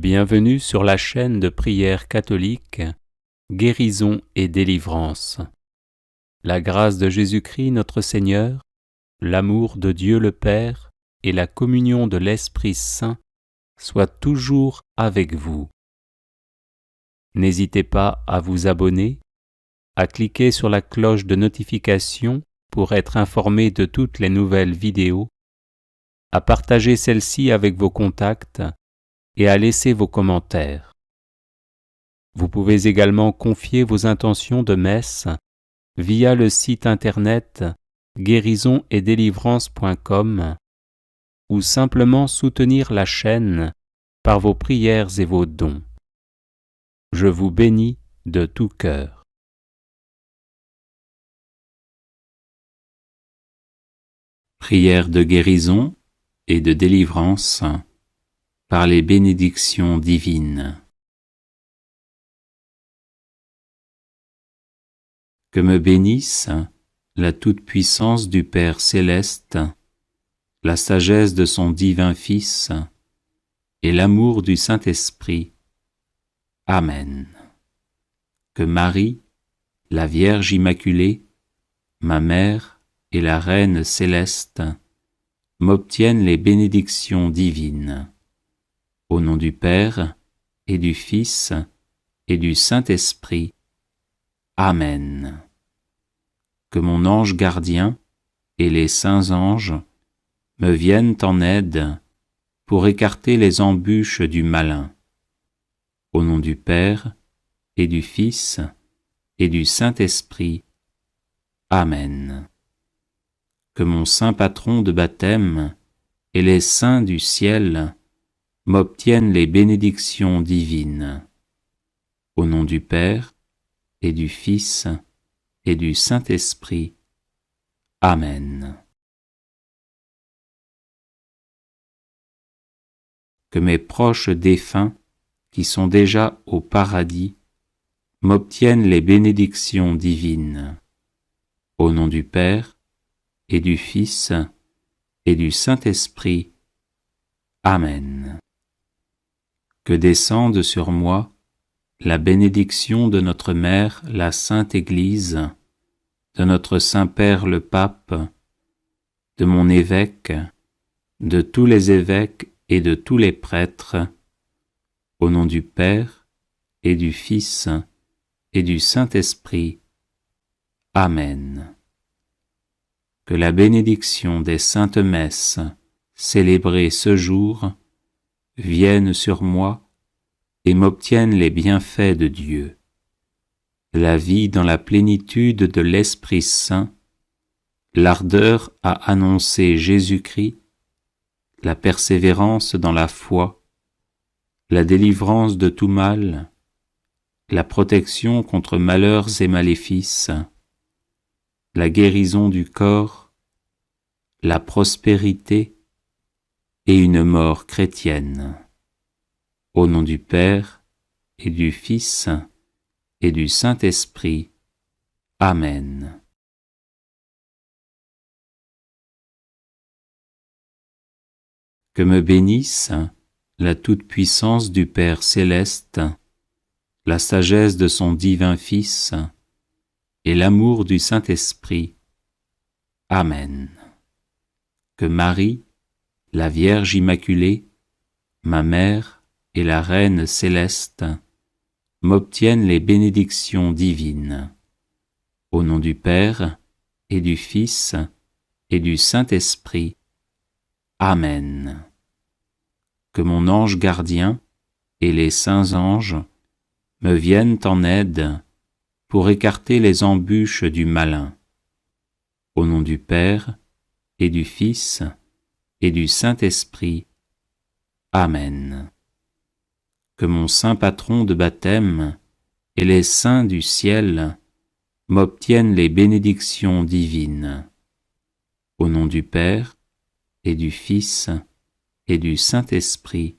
Bienvenue sur la chaîne de prière catholique, Guérison et délivrance. La grâce de Jésus-Christ notre Seigneur, l'amour de Dieu le Père et la communion de l'Esprit Saint soient toujours avec vous. N'hésitez pas à vous abonner, à cliquer sur la cloche de notification pour être informé de toutes les nouvelles vidéos, à partager celle-ci avec vos contacts et à laisser vos commentaires. Vous pouvez également confier vos intentions de messe via le site internet guérisonetdélivrance.com ou simplement soutenir la chaîne par vos prières et vos dons. Je vous bénis de tout cœur. Prière de guérison et de délivrance par les bénédictions divines. Que me bénisse la toute-puissance du Père céleste, la sagesse de son divin Fils et l'amour du Saint-Esprit. Amen. Que Marie, la Vierge Immaculée, ma Mère et la Reine céleste, m'obtiennent les bénédictions divines. Au nom du Père et du Fils et du Saint-Esprit. Amen. Que mon ange gardien et les saints anges me viennent en aide pour écarter les embûches du malin. Au nom du Père et du Fils et du Saint-Esprit. Amen. Que mon saint patron de baptême et les saints du ciel m'obtiennent les bénédictions divines. Au nom du Père et du Fils et du Saint-Esprit. Amen. Que mes proches défunts, qui sont déjà au paradis, m'obtiennent les bénédictions divines. Au nom du Père et du Fils et du Saint-Esprit. Amen. Que descende sur moi la bénédiction de notre Mère, la Sainte Église, de notre Saint-Père le Pape, de mon évêque, de tous les évêques et de tous les prêtres, au nom du Père et du Fils et du Saint-Esprit. Amen. Que la bénédiction des saintes messes célébrées ce jour vienne sur moi et m'obtienne les bienfaits de Dieu, la vie dans la plénitude de l'Esprit Saint, l'ardeur à annoncer Jésus-Christ, la persévérance dans la foi, la délivrance de tout mal, la protection contre malheurs et maléfices, la guérison du corps, la prospérité et une mort chrétienne. Au nom du Père et du Fils et du Saint-Esprit. Amen. Que me bénisse la toute-puissance du Père céleste, la sagesse de son divin Fils et l'amour du Saint-Esprit. Amen. Que Marie, la Vierge Immaculée, ma Mère et la Reine céleste, m'obtiennent les bénédictions divines. Au nom du Père et du Fils et du Saint-Esprit. Amen. Que mon ange gardien et les saints anges me viennent en aide pour écarter les embûches du malin. Au nom du Père et du Fils et du Saint-Esprit. Amen. Que mon saint patron de baptême et les saints du ciel m'obtiennent les bénédictions divines. Au nom du Père et du Fils et du Saint-Esprit.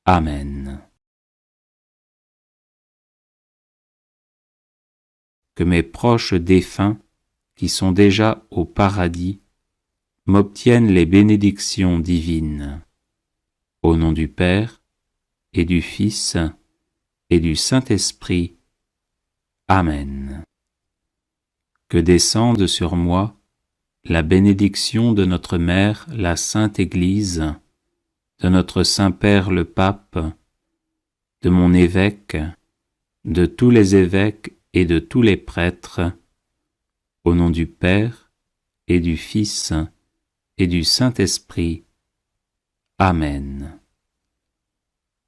Amen. Que mes proches défunts, qui sont déjà au paradis, m'obtiennent les bénédictions divines. Au nom du Père et du Fils, et du Saint-Esprit. Amen. Que descende sur moi la bénédiction de notre Mère, la Sainte Église, de notre Saint-Père le Pape, de mon évêque, de tous les évêques et de tous les prêtres, au nom du Père et du Fils et du Saint-Esprit. Amen.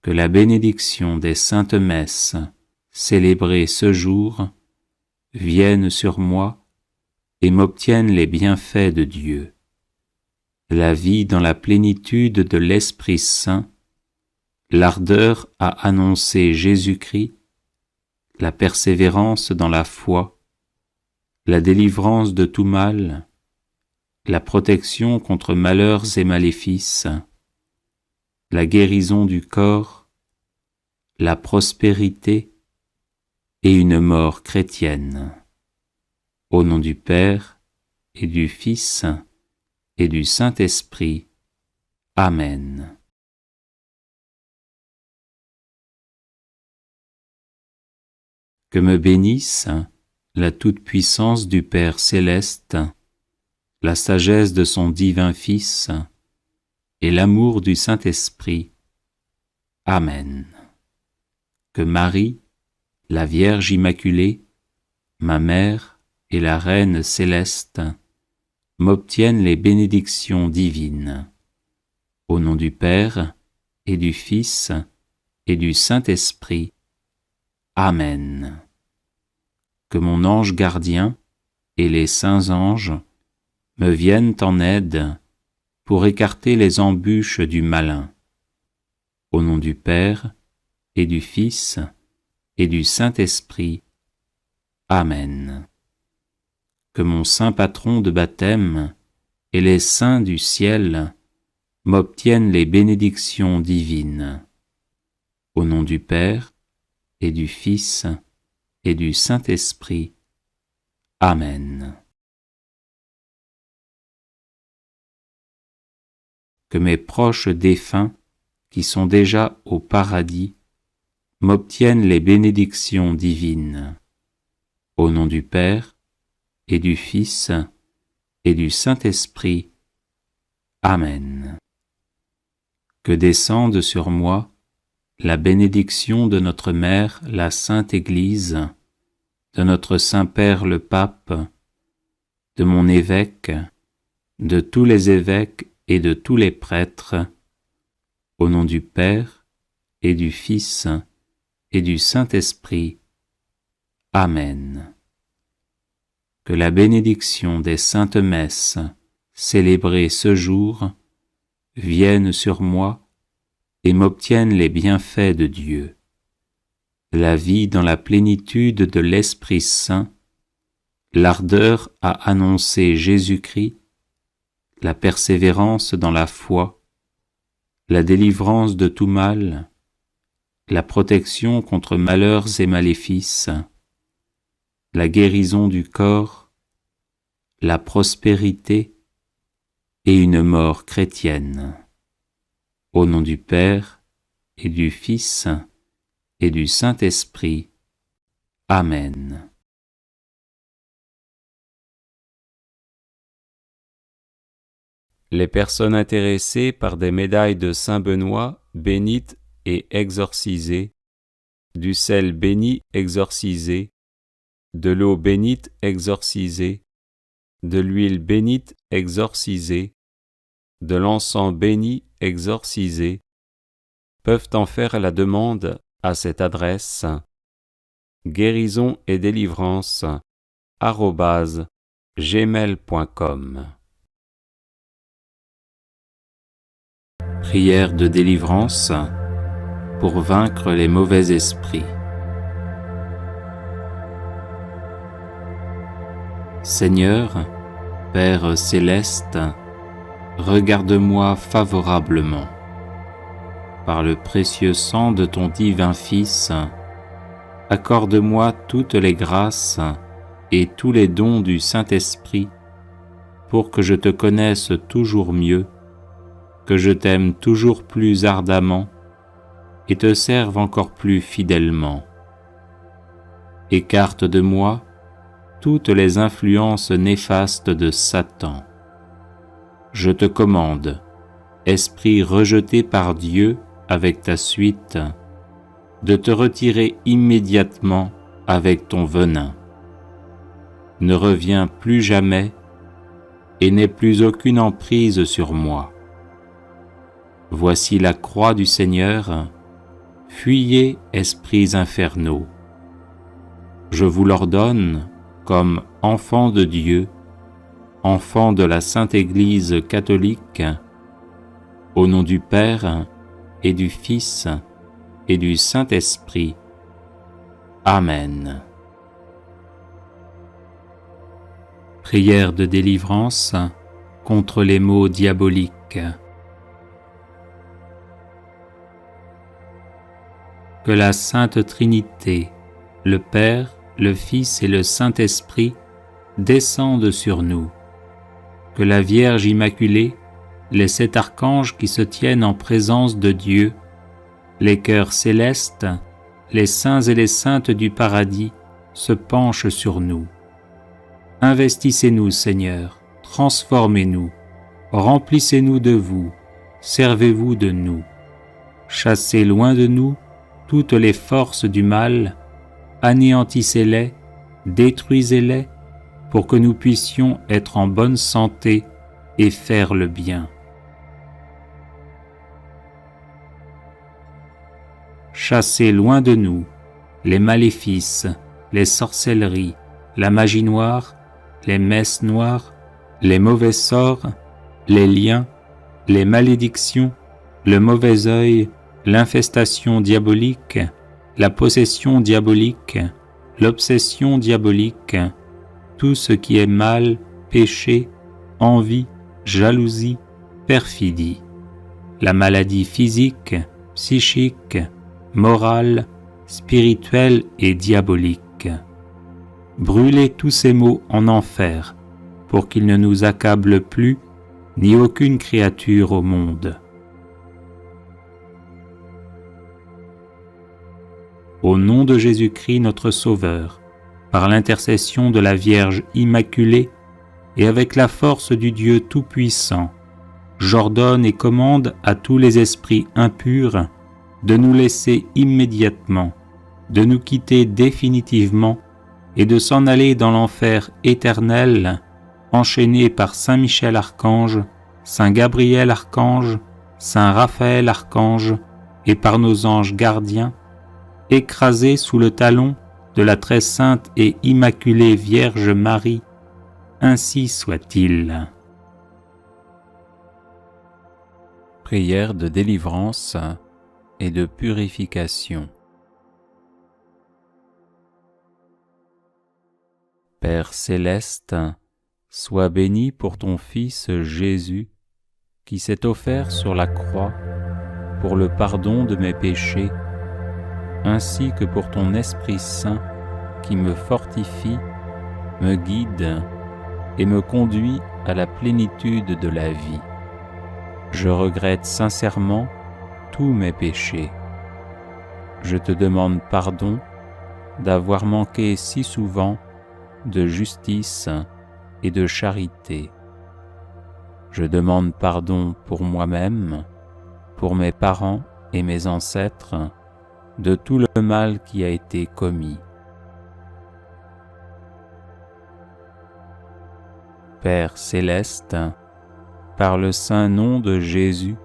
Que la bénédiction des saintes messes célébrées ce jour vienne sur moi et m'obtienne les bienfaits de Dieu, la vie dans la plénitude de l'Esprit Saint, l'ardeur à annoncer Jésus-Christ, la persévérance dans la foi, la délivrance de tout mal, la protection contre malheurs et maléfices, la guérison du corps, la prospérité et une mort chrétienne. Au nom du Père et du Fils et du Saint-Esprit. Amen. Que me bénisse la toute-puissance du Père céleste, la sagesse de son divin Fils et l'amour du Saint-Esprit. Amen. Que Marie, la Vierge Immaculée, ma Mère et la Reine céleste, m'obtiennent les bénédictions divines. Au nom du Père et du Fils et du Saint-Esprit. Amen. Que mon ange gardien et les saints anges me viennent en aide pour écarter les embûches du malin. Au nom du Père et du Fils et du Saint-Esprit. Amen. Que mon saint patron de baptême et les saints du ciel m'obtiennent les bénédictions divines. Au nom du Père et du Fils et du Saint-Esprit. Amen. Que mes proches défunts, qui sont déjà au paradis, m'obtiennent les bénédictions divines. Au nom du Père et du Fils et du Saint-Esprit. Amen. Que descende sur moi la bénédiction de notre Mère, la Sainte Église, de notre Saint-Père le Pape, de mon évêque, de tous les évêques et de tous les prêtres, au nom du Père et du Fils et du Saint-Esprit. Amen. Que la bénédiction des saintes messes célébrées ce jour vienne sur moi et m'obtienne les bienfaits de Dieu, la vie dans la plénitude de l'Esprit Saint, l'ardeur à annoncer Jésus-Christ, la persévérance dans la foi, la délivrance de tout mal, la protection contre malheurs et maléfices, la guérison du corps, la prospérité et une mort chrétienne. Au nom du Père et du Fils et du Saint-Esprit. Amen. Les personnes intéressées par des médailles de Saint-Benoît bénites et exorcisées, du sel béni exorcisé, de l'eau bénite exorcisée, de l'huile bénite exorcisée, de l'encens béni exorcisé, peuvent en faire la demande à cette adresse guérison et délivrance @gmail.com. Prière de délivrance pour vaincre les mauvais esprits. Seigneur, Père céleste, regarde-moi favorablement. Par le précieux sang de ton divin Fils, accorde-moi toutes les grâces et tous les dons du Saint-Esprit pour que je te connaisse toujours mieux, que je t'aime toujours plus ardemment et te servent encore plus fidèlement. Écarte de moi toutes les influences néfastes de Satan. Je te commande, esprit rejeté par Dieu avec ta suite, de te retirer immédiatement avec ton venin. Ne reviens plus jamais et n'aie plus aucune emprise sur moi. Voici la croix du Seigneur, fuyez, esprits infernaux. Je vous l'ordonne comme enfants de Dieu, enfants de la Sainte Église catholique, au nom du Père et du Fils et du Saint-Esprit. Amen. Prière de délivrance contre les maux diaboliques. Que la Sainte Trinité, le Père, le Fils et le Saint-Esprit descendent sur nous. Que la Vierge Immaculée, les 7 archanges qui se tiennent en présence de Dieu, les cœurs célestes, les saints et les saintes du paradis se penchent sur nous. Investissez-nous, Seigneur, transformez-nous, remplissez-nous de vous, servez-vous de nous. Chassez loin de nous toutes les forces du mal, anéantissez-les, détruisez-les, pour que nous puissions être en bonne santé et faire le bien. Chassez loin de nous les maléfices, les sorcelleries, la magie noire, les messes noires, les mauvais sorts, les liens, les malédictions, le mauvais œil, l'infestation diabolique, la possession diabolique, l'obsession diabolique, tout ce qui est mal, péché, envie, jalousie, perfidie, la maladie physique, psychique, morale, spirituelle et diabolique. Brûlez tous ces maux en enfer, pour qu'ils ne nous accablent plus, ni aucune créature au monde. Au nom de Jésus-Christ notre Sauveur, par l'intercession de la Vierge Immaculée et avec la force du Dieu Tout-Puissant, j'ordonne et commande à tous les esprits impurs de nous laisser immédiatement, de nous quitter définitivement et de s'en aller dans l'enfer éternel, enchaînés par Saint Michel Archange, Saint Gabriel Archange, Saint Raphaël Archange et par nos anges gardiens, écrasés sous le talon de la très sainte et immaculée Vierge Marie, ainsi soit-il. Prière de délivrance et de purification. Père céleste, sois béni pour ton Fils Jésus, qui s'est offert sur la croix pour le pardon de mes péchés, ainsi que pour ton Esprit Saint qui me fortifie, me guide et me conduit à la plénitude de la vie. Je regrette sincèrement tous mes péchés. Je te demande pardon d'avoir manqué si souvent de justice et de charité. Je demande pardon pour moi-même, pour mes parents et mes ancêtres, de tout le mal qui a été commis. Père céleste, par le saint nom de Jésus,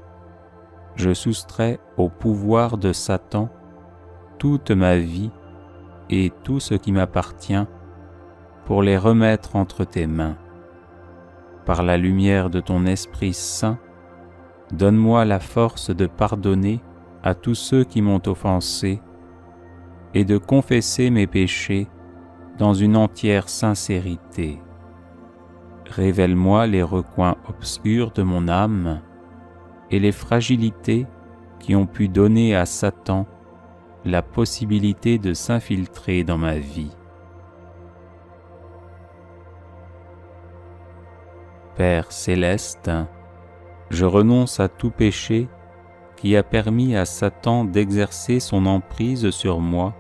je soustrais au pouvoir de Satan toute ma vie et tout ce qui m'appartient pour les remettre entre tes mains. Par la lumière de ton Esprit Saint, donne-moi la force de pardonner à tous ceux qui m'ont offensé et de confesser mes péchés dans une entière sincérité. Révèle-moi les recoins obscurs de mon âme et les fragilités qui ont pu donner à Satan la possibilité de s'infiltrer dans ma vie. Père céleste, je renonce à tout péché qui a permis à Satan d'exercer son emprise sur moi,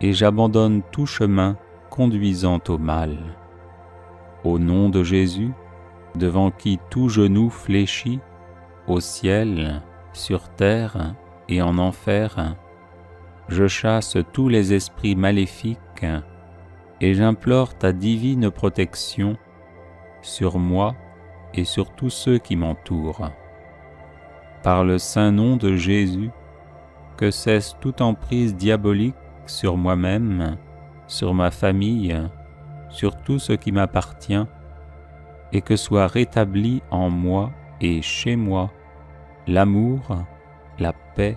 et j'abandonne tout chemin conduisant au mal. Au nom de Jésus, devant qui tout genou fléchit, au ciel, sur terre et en enfer, je chasse tous les esprits maléfiques et j'implore ta divine protection sur moi et sur tous ceux qui m'entourent. Par le saint nom de Jésus, que cesse toute emprise diabolique sur moi-même, sur ma famille, sur tout ce qui m'appartient, et que soit rétabli en moi et chez moi l'amour, la paix,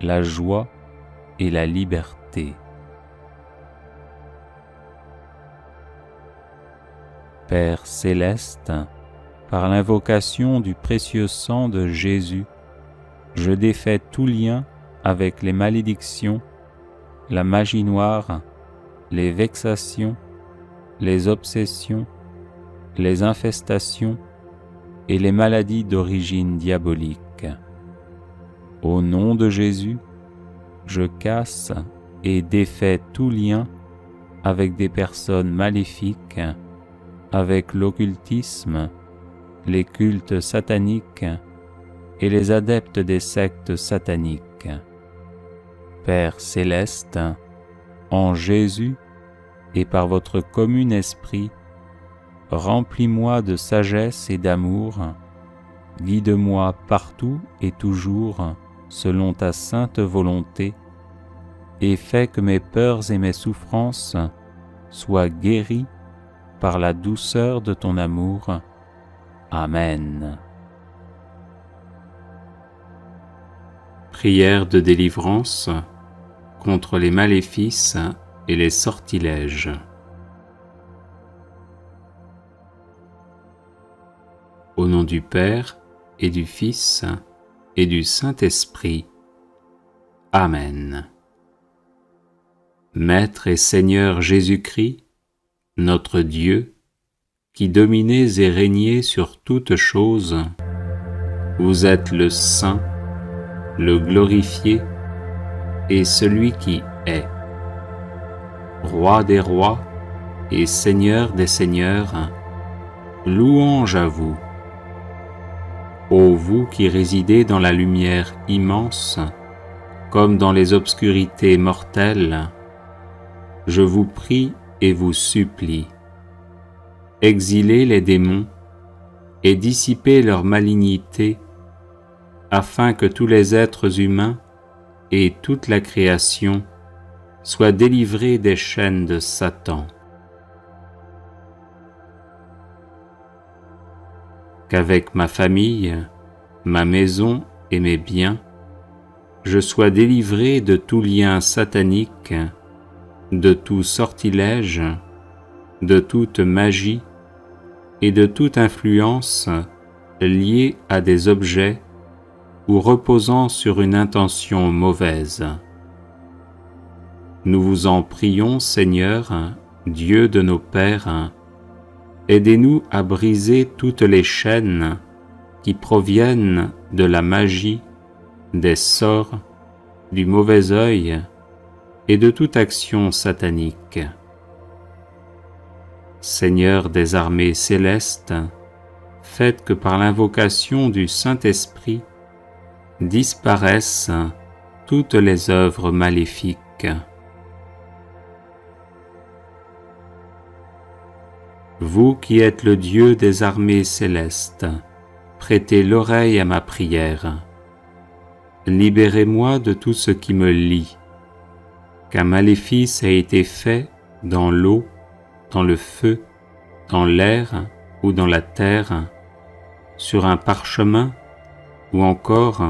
la joie et la liberté. Père céleste, par l'invocation du précieux sang de Jésus, je défais tout lien avec les malédictions, la magie noire, les vexations, les obsessions, les infestations et les maladies d'origine diabolique. Au nom de Jésus, je casse et défais tout lien avec des personnes maléfiques, avec l'occultisme, les cultes sataniques et les adeptes des sectes sataniques. Père céleste, en Jésus et par votre commun esprit, remplis-moi de sagesse et d'amour, guide-moi partout et toujours selon ta sainte volonté, et fais que mes peurs et mes souffrances soient guéries par la douceur de ton amour. Amen. Prière de délivrance contre les maléfices et les sortilèges. Au nom du Père et du Fils et du Saint-Esprit. Amen. Maître et Seigneur Jésus-Christ, notre Dieu, qui dominez et régnez sur toutes choses, vous êtes le Saint, le glorifié et celui qui est. Roi des rois et Seigneur des seigneurs, louange à vous. Ô vous qui résidez dans la lumière immense, comme dans les obscurités mortelles, je vous prie et vous supplie. Exilez les démons et dissipez leur malignité, afin que tous les êtres humains et toute la création soient délivrés des chaînes de Satan. Qu'avec ma famille, ma maison et mes biens, je sois délivré de tout lien satanique, de tout sortilège, de toute magie et de toute influence liée à des objets ou reposant sur une intention mauvaise. Nous vous en prions, Seigneur, Dieu de nos pères, aidez-nous à briser toutes les chaînes qui proviennent de la magie, des sorts, du mauvais œil et de toute action satanique. Seigneur des armées célestes, faites que par l'invocation du Saint-Esprit disparaissent toutes les œuvres maléfiques. Vous qui êtes le Dieu des armées célestes, prêtez l'oreille à ma prière. Libérez-moi de tout ce qui me lie, qu'un maléfice a été fait dans l'eau, dans le feu, dans l'air ou dans la terre, sur un parchemin ou encore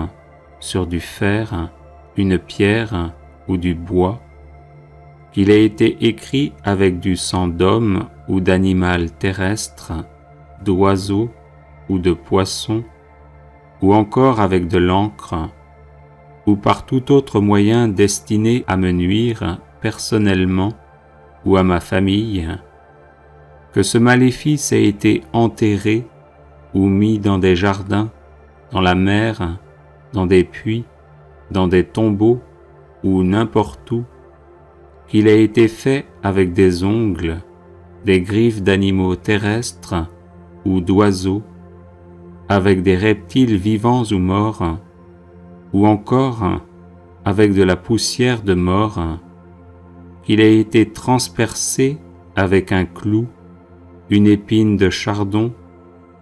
sur du fer, une pierre ou du bois, qu'il a été écrit avec du sang d'homme ou d'animal terrestre, d'oiseau ou de poisson, ou encore avec de l'encre, ou par tout autre moyen destiné à me nuire personnellement ou à ma famille, que ce maléfice ait été enterré ou mis dans des jardins, dans la mer dans des puits, dans des tombeaux ou n'importe où, qu'il ait été fait avec des ongles, des griffes d'animaux terrestres ou d'oiseaux, avec des reptiles vivants ou morts, ou encore avec de la poussière de mort, qu'il ait été transpercé avec un clou, une épine de chardon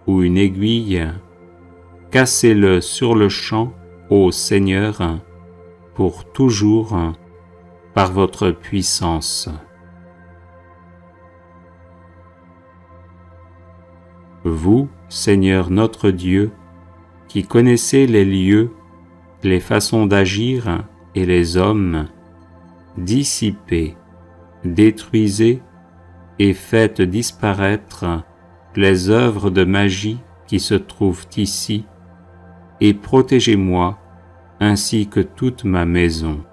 ou une aiguille, cassez-le sur le champ, ô Seigneur, pour toujours, par votre puissance. Vous, Seigneur notre Dieu, qui connaissez les lieux, les façons d'agir et les hommes, dissipez, détruisez et faites disparaître les œuvres de magie qui se trouvent ici, et protégez-moi ainsi que toute ma maison.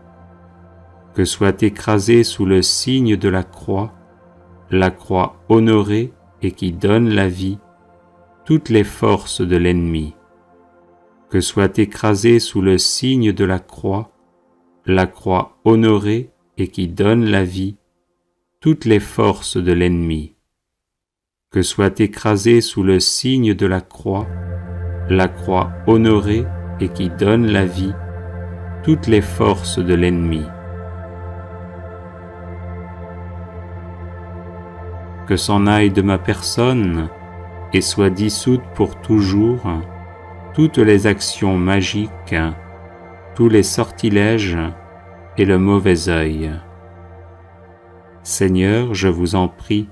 Que soit écrasée sous le signe de la croix honorée et qui donne la vie, toutes les forces de l'ennemi. Que soit écrasée sous le signe de la croix honorée et qui donne la vie, toutes les forces de l'ennemi. Que soit écrasée sous le signe de la croix honorée et qui donne la vie, toutes les forces de l'ennemi. Que s'en aille de ma personne et soit dissoute pour toujours toutes les actions magiques, tous les sortilèges et le mauvais œil. Seigneur, je vous en prie,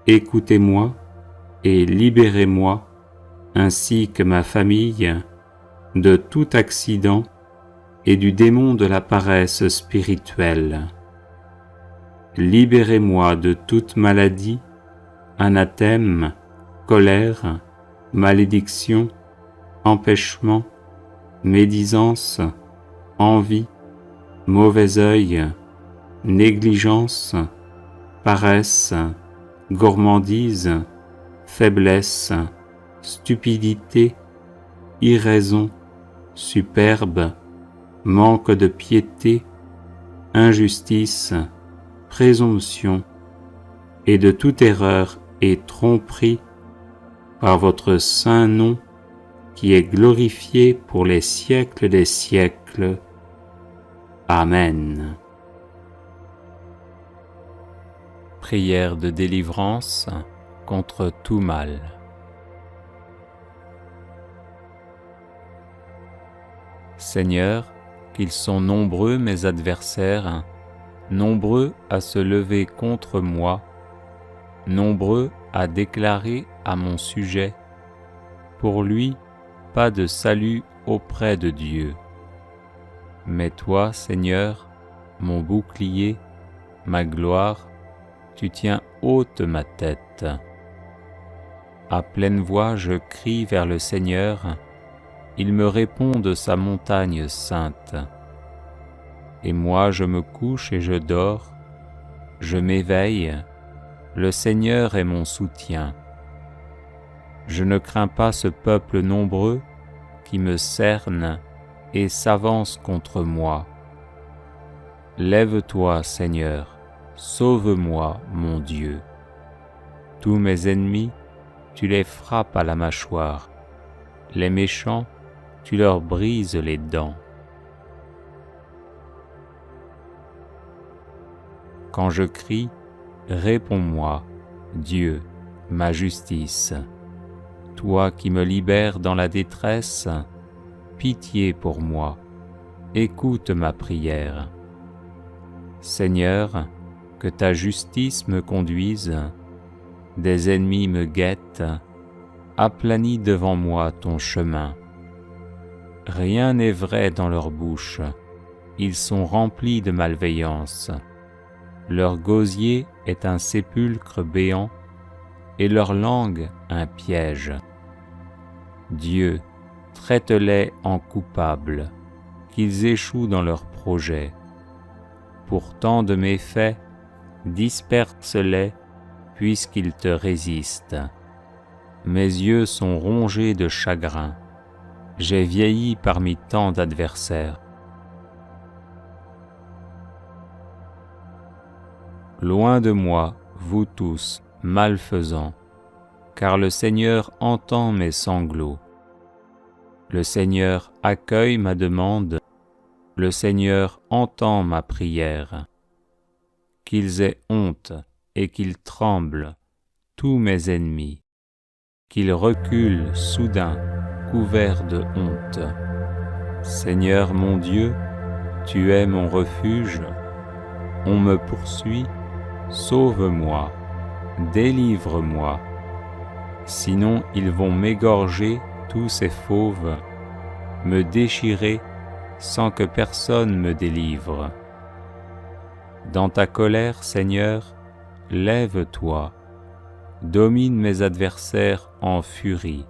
écoutez-moi et libérez-moi, ainsi que ma famille, de tout accident et du démon de la paresse spirituelle. Libérez-moi de toute maladie, anathème, colère, malédiction, empêchement, médisance, envie, mauvais œil, négligence, paresse, gourmandise, faiblesse, stupidité, irraison, superbe, manque de piété, injustice, présomption, et de toute erreur et tromperie, par votre saint nom, qui est glorifié pour les siècles des siècles. Amen. Prière de délivrance contre tout mal. Seigneur, qu'ils sont nombreux mes adversaires, nombreux à se lever contre moi, nombreux à déclarer à mon sujet, pour lui, pas de salut auprès de Dieu. Mais toi, Seigneur, mon bouclier, ma gloire, tu tiens haute ma tête. À pleine voix, je crie vers le Seigneur, il me répond de sa montagne sainte. Et moi, je me couche et je dors, je m'éveille, le Seigneur est mon soutien. Je ne crains pas ce peuple nombreux qui me cerne et s'avance contre moi. Lève-toi, Seigneur, sauve-moi, mon Dieu. Tous mes ennemis, tu les frappes à la mâchoire. Les méchants, tu leur brises les dents. Quand je crie, réponds-moi, Dieu, ma justice. Toi qui me libères dans la détresse, pitié pour moi, écoute ma prière. Seigneur, que ta justice me conduise, des ennemis me guettent, aplanis devant moi ton chemin. Rien n'est vrai dans leur bouche, ils sont remplis de malveillance. Leur gosier est un sépulcre béant, et leur langue un piège. Dieu, traite-les en coupables, qu'ils échouent dans leurs projets. Pour tant de méfaits, disperse-les, puisqu'ils te résistent. Mes yeux sont rongés de chagrin. j'ai vieilli parmi tant d'adversaires. Loin de moi, vous tous, malfaisants, car le Seigneur entend mes sanglots. Le Seigneur accueille ma demande, le Seigneur entend ma prière. Qu'ils aient honte et qu'ils tremblent, tous mes ennemis, qu'ils reculent soudain, couverts de honte. Seigneur mon Dieu, tu es mon refuge, on me poursuit, sauve-moi, délivre-moi. Sinon ils vont m'égorger tous ces fauves, me déchirer sans que personne me délivre. Dans ta colère, Seigneur, lève-toi, domine mes adversaires en furie.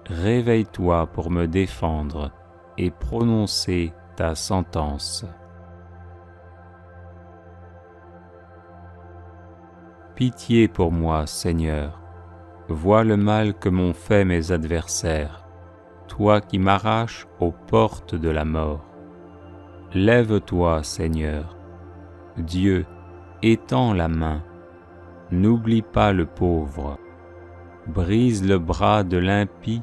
Réveille-toi pour me défendre et prononcer ta sentence. Pitié pour moi, Seigneur, vois le mal que m'ont fait mes adversaires, toi qui m'arraches aux portes de la mort. Lève-toi, Seigneur. Dieu, étends la main, n'oublie pas le pauvre, brise le bras de l'impie,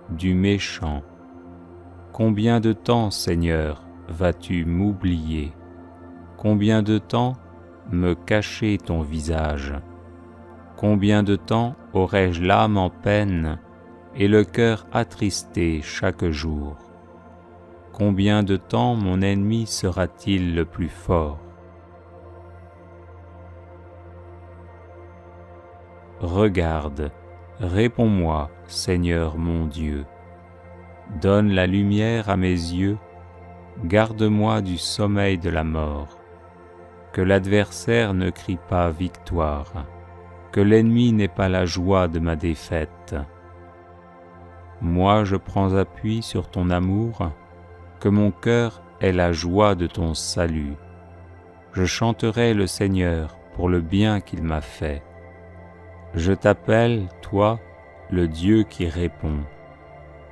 du méchant. Combien de temps, Seigneur, vas-tu m'oublier? Combien de temps me cacher ton visage? Combien de temps aurai-je l'âme en peine et le cœur attristé chaque jour? Combien de temps mon ennemi sera-t-il le plus fort? Regarde, réponds-moi, Seigneur mon Dieu. Donne la lumière à mes yeux, garde-moi du sommeil de la mort. Que l'adversaire ne crie pas victoire, que l'ennemi n'ait pas la joie de ma défaite. Moi je prends appui sur ton amour, que mon cœur ait la joie de ton salut. Je chanterai le Seigneur pour le bien qu'il m'a fait. Je t'appelle, toi, le Dieu qui répond.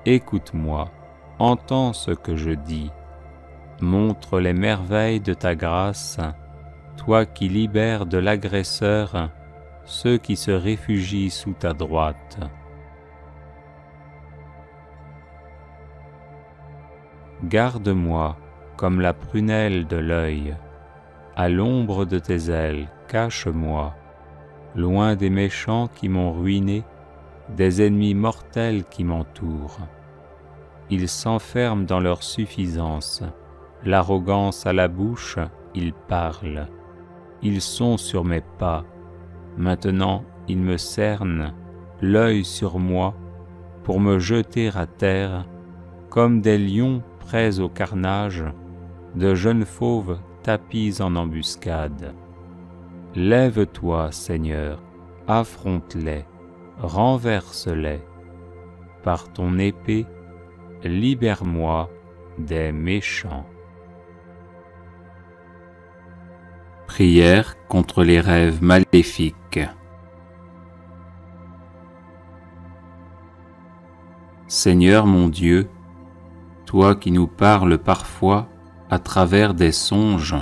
Écoute-moi, entends ce que je dis. Montre les merveilles de ta grâce, toi qui libères de l'agresseur ceux qui se réfugient sous ta droite. Garde-moi comme la prunelle de l'œil, à l'ombre de tes ailes, cache-moi, loin des méchants qui m'ont ruiné, des ennemis mortels qui m'entourent. Ils s'enferment dans leur suffisance, l'arrogance à la bouche, ils parlent. Ils sont sur mes pas, maintenant ils me cernent, l'œil sur moi, pour me jeter à terre, comme des lions prêts au carnage, de jeunes fauves tapis en embuscade. Lève-toi, Seigneur, affronte-les, renverse-les. Par ton épée, libère-moi des méchants. Prière contre les rêves maléfiques. Seigneur mon Dieu, toi qui nous parles parfois à travers des songes,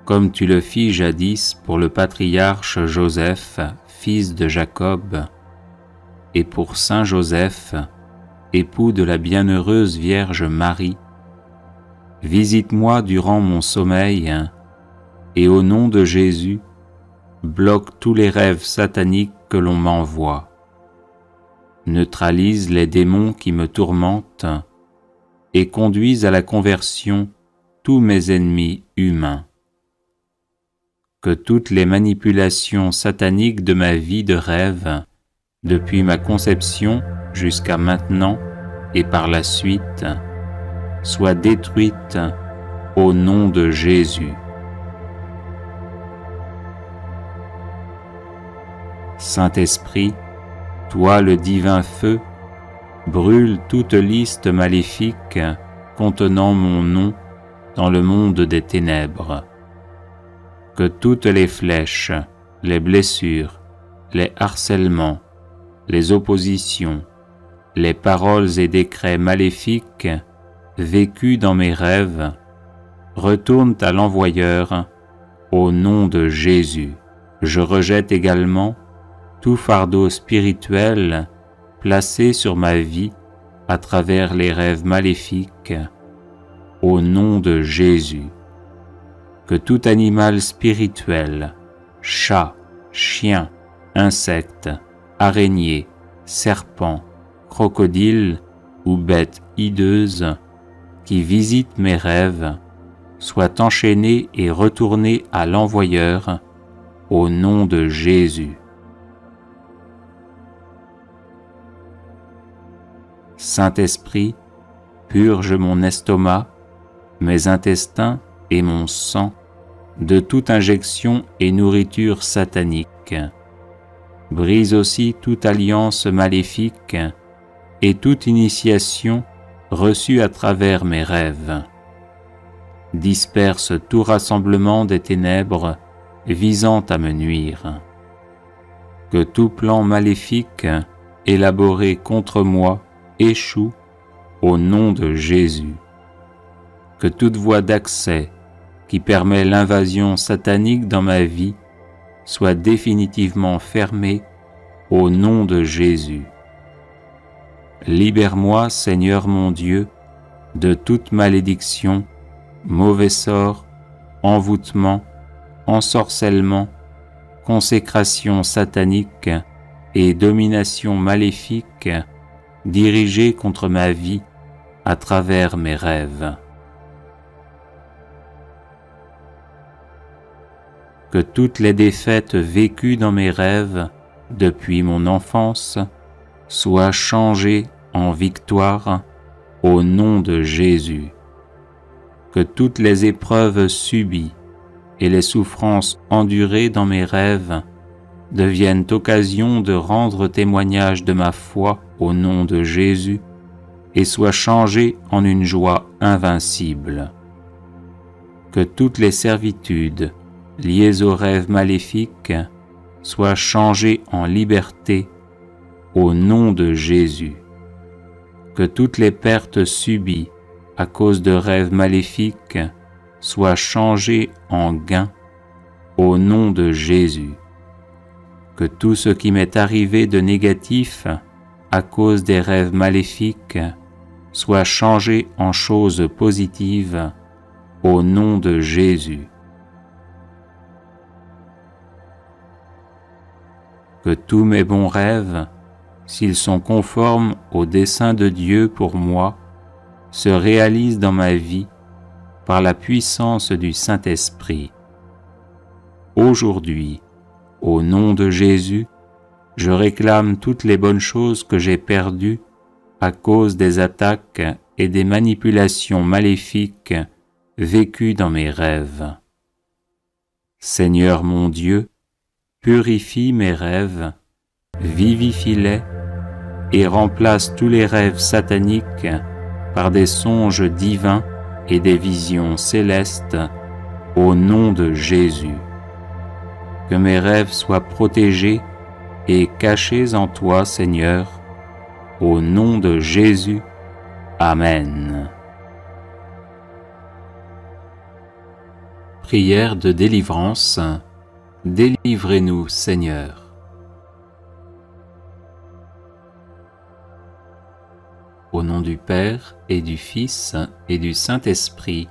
comme tu le fis jadis pour le patriarche Joseph, fils de Jacob, et pour saint Joseph, époux de la bienheureuse Vierge Marie, visite-moi durant mon sommeil, et au nom de Jésus, bloque tous les rêves sataniques que l'on m'envoie. Neutralise les démons qui me tourmentent et conduise à la conversion tous mes ennemis humains. Que toutes les manipulations sataniques de ma vie de rêve, depuis ma conception jusqu'à maintenant et par la suite, soient détruites au nom de Jésus. Saint-Esprit, toi le divin feu, brûle toute liste maléfique contenant mon nom dans le monde des ténèbres. Que toutes les flèches, les blessures, les harcèlements, les oppositions, les paroles et décrets maléfiques vécus dans mes rêves retournent à l'envoyeur au nom de Jésus. Je rejette également tout fardeau spirituel placé sur ma vie à travers les rêves maléfiques au nom de Jésus. Que tout animal spirituel, chat, chien, insecte, araignée, serpent, crocodile ou bête hideuse qui visite mes rêves soit enchaîné et retourné à l'envoyeur au nom de Jésus. Saint-Esprit, purge mon estomac, mes intestins et mon sang de toute injection et nourriture satanique. Brise aussi toute alliance maléfique et toute initiation reçue à travers mes rêves. Disperse tout rassemblement des ténèbres visant à me nuire. Que tout plan maléfique élaboré contre moi échoue au nom de Jésus. Que toute voie d'accès qui permet l'invasion satanique dans ma vie soit définitivement fermée au nom de Jésus. Libère-moi, Seigneur mon Dieu, de toute malédiction, mauvais sort, envoûtement, ensorcellement, consécration satanique et domination maléfique dirigée contre ma vie à travers mes rêves. Que toutes les défaites vécues dans mes rêves depuis mon enfance soient changées en victoire au nom de Jésus. Que toutes les épreuves subies et les souffrances endurées dans mes rêves deviennent occasion de rendre témoignage de ma foi au nom de Jésus et soient changées en une joie invincible. Que toutes les servitudes liées aux rêves maléfiques soient changées en liberté au nom de Jésus. Que toutes les pertes subies à cause de rêves maléfiques soient changées en gains au nom de Jésus. Que tout ce qui m'est arrivé de négatif à cause des rêves maléfiques soit changé en choses positives au nom de Jésus. Que tous mes bons rêves, s'ils sont conformes au dessein de Dieu pour moi, se réalisent dans ma vie par la puissance du Saint-Esprit. Aujourd'hui, au nom de Jésus, je réclame toutes les bonnes choses que j'ai perdues à cause des attaques et des manipulations maléfiques vécues dans mes rêves. Seigneur mon Dieu, purifie mes rêves, vivifie-les et remplace tous les rêves sataniques par des songes divins et des visions célestes au nom de Jésus. Que mes rêves soient protégés et cachés en toi, Seigneur, au nom de Jésus. Amen. Prière de délivrance. Délivrez-nous, Seigneur. Au nom du Père et du Fils et du Saint-Esprit.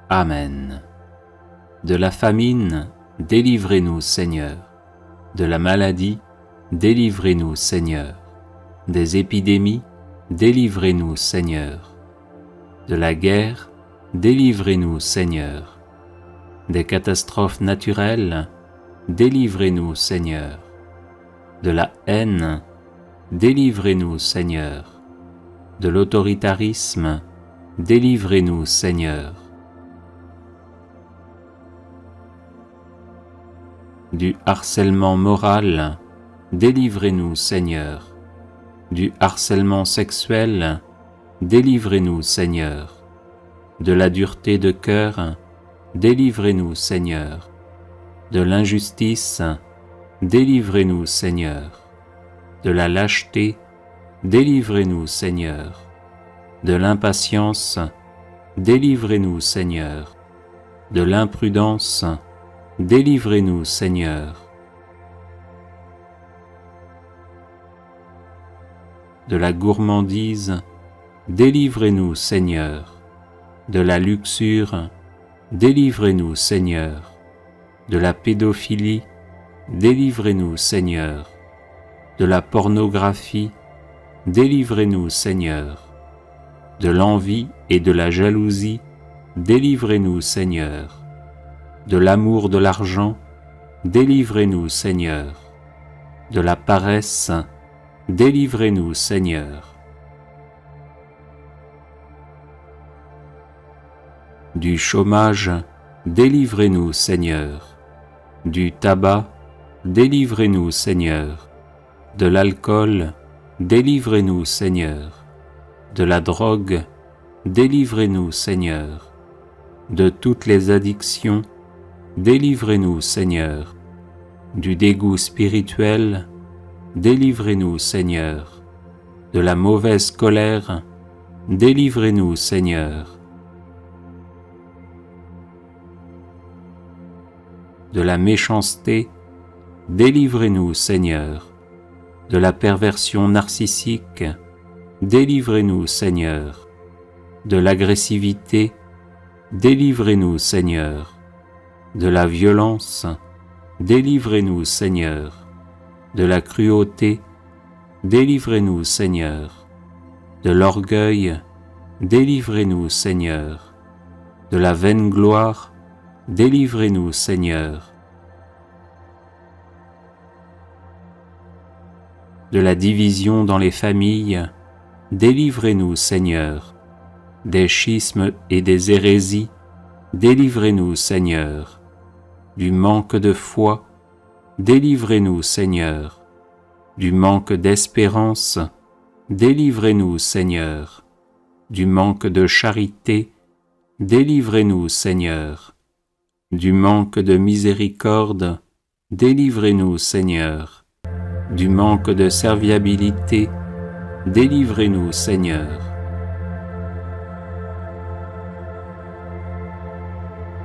Amen. De la famine, délivrez-nous, Seigneur. De la maladie, délivrez-nous, Seigneur. Des épidémies, délivrez-nous, Seigneur. De la guerre, délivrez-nous, Seigneur. Des catastrophes naturelles, délivrez-nous, Seigneur. De la haine, délivrez-nous, Seigneur. De l'autoritarisme, délivrez-nous, Seigneur. Du harcèlement moral, délivrez-nous, Seigneur. Du harcèlement sexuel, délivrez-nous, Seigneur. De la dureté de cœur, délivrez-nous, Seigneur. De l'injustice, délivrez-nous, Seigneur. De la lâcheté, délivrez-nous Seigneur. De l'impatience, délivrez-nous Seigneur. De l'imprudence, délivrez-nous Seigneur. De la gourmandise, délivrez-nous Seigneur. De la luxure, délivrez-nous Seigneur. De la pédophilie, délivrez-nous Seigneur. De la pornographie, délivrez-nous Seigneur. De l'envie et de la jalousie, délivrez-nous Seigneur. De l'amour de l'argent, délivrez-nous Seigneur. De la paresse, délivrez-nous Seigneur. Du chômage, délivrez-nous Seigneur. Du tabac, délivrez-nous Seigneur. De l'alcool, délivrez-nous Seigneur. De la drogue, délivrez-nous Seigneur. De toutes les addictions, délivrez-nous Seigneur. Du dégoût spirituel, délivrez-nous Seigneur. De la mauvaise colère, délivrez-nous Seigneur. De la méchanceté, délivrez-nous Seigneur. De la perversion narcissique, délivrez-nous Seigneur. De l'agressivité, délivrez-nous Seigneur. De la violence, délivrez-nous Seigneur. De la cruauté, délivrez-nous Seigneur. De l'orgueil, délivrez-nous Seigneur. De la vaine gloire, délivrez-nous Seigneur. De la division dans les familles, délivrez-nous Seigneur. Des schismes et des hérésies, délivrez-nous Seigneur. Du manque de foi, délivrez-nous Seigneur. Du manque d'espérance, délivrez-nous Seigneur. Du manque de charité, délivrez-nous Seigneur. Du manque de miséricorde, délivrez-nous Seigneur. Du manque de serviabilité, délivrez-nous Seigneur.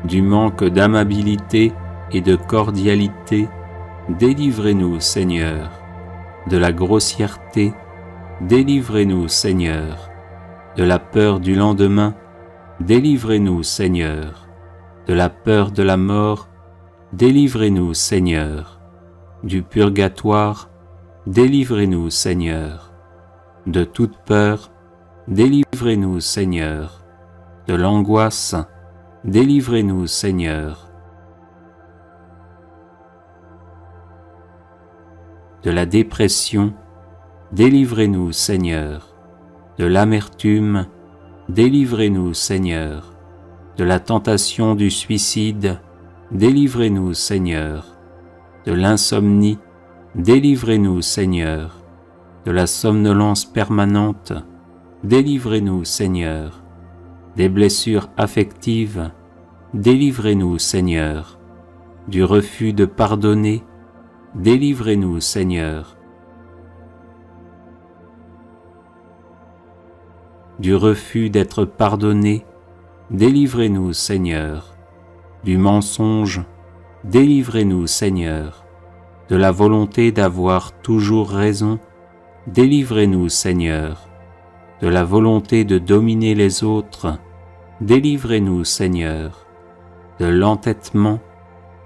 Du manque d'amabilité et de cordialité, délivrez-nous Seigneur. De la grossièreté, délivrez-nous Seigneur. De la peur du lendemain, délivrez-nous Seigneur. De la peur de la mort, délivrez-nous Seigneur. Du purgatoire, délivrez-nous Seigneur. De toute peur, délivrez-nous Seigneur. De l'angoisse, délivrez-nous Seigneur. De la dépression, délivrez-nous Seigneur. De l'amertume, délivrez-nous Seigneur. De la tentation du suicide, délivrez-nous Seigneur. De l'insomnie, délivrez-nous Seigneur. De la somnolence permanente, délivrez-nous Seigneur. Des blessures affectives, délivrez-nous Seigneur. Du refus de pardonner, délivrez-nous Seigneur. Du refus d'être pardonné, délivrez-nous Seigneur. Du mensonge, délivrez-nous Seigneur. De la volonté d'avoir toujours raison, délivrez-nous Seigneur. De la volonté de dominer les autres, délivrez-nous Seigneur. De l'entêtement,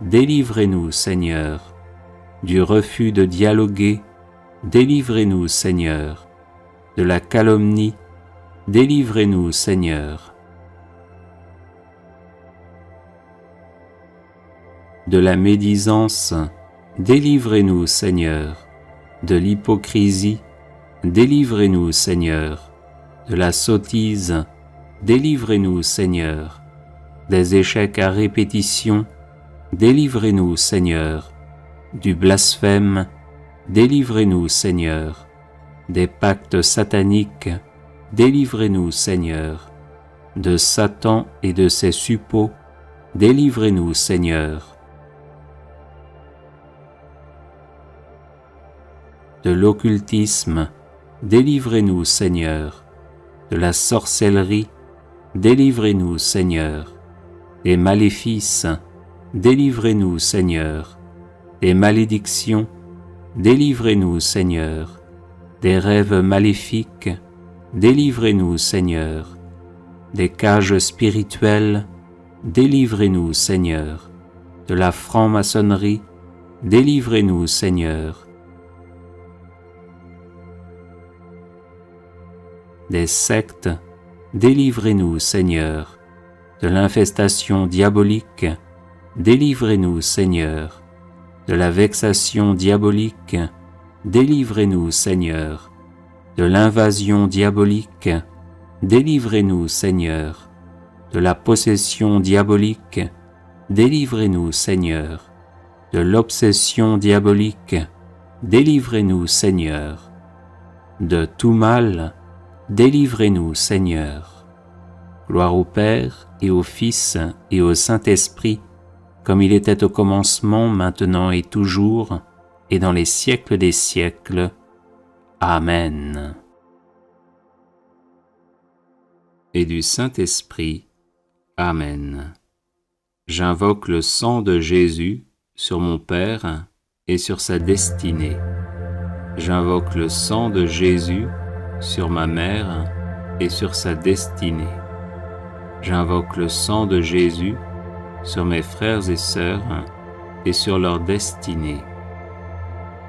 délivrez-nous Seigneur. Du refus de dialoguer, délivrez-nous Seigneur. De la calomnie, délivrez-nous Seigneur. De la médisance, délivrez-nous Seigneur. De l'hypocrisie, délivrez-nous Seigneur. De la sottise, délivrez-nous Seigneur. Des échecs à répétition, délivrez-nous Seigneur. Du blasphème, délivrez-nous Seigneur. Des pactes sataniques, délivrez-nous Seigneur. De Satan et de ses suppôts, délivrez-nous Seigneur. De l'occultisme, délivrez-nous Seigneur, de la sorcellerie, délivrez-nous Seigneur, des maléfices, délivrez-nous Seigneur, des malédictions, délivrez-nous Seigneur, des rêves maléfiques, délivrez-nous Seigneur, des cages spirituelles, délivrez-nous Seigneur, de la franc-maçonnerie, délivrez-nous Seigneur, des sectes, délivrez-nous Seigneur, de l'infestation diabolique, délivrez-nous Seigneur, de la vexation diabolique, délivrez-nous Seigneur, de l'invasion diabolique, délivrez-nous Seigneur, de la possession diabolique, délivrez-nous Seigneur, de l'obsession diabolique, délivrez-nous Seigneur, de tout mal, délivrez-nous Seigneur. Gloire au Père et au Fils et au Saint-Esprit, comme il était au commencement, maintenant et toujours, et dans les siècles des siècles. Amen. Et du Saint-Esprit. Amen. J'invoque le sang de Jésus sur mon Père et sur sa destinée. J'invoque le sang de Jésus sur ma mère et sur sa destinée. J'invoque le sang de Jésus sur mes frères et sœurs et sur leur destinée.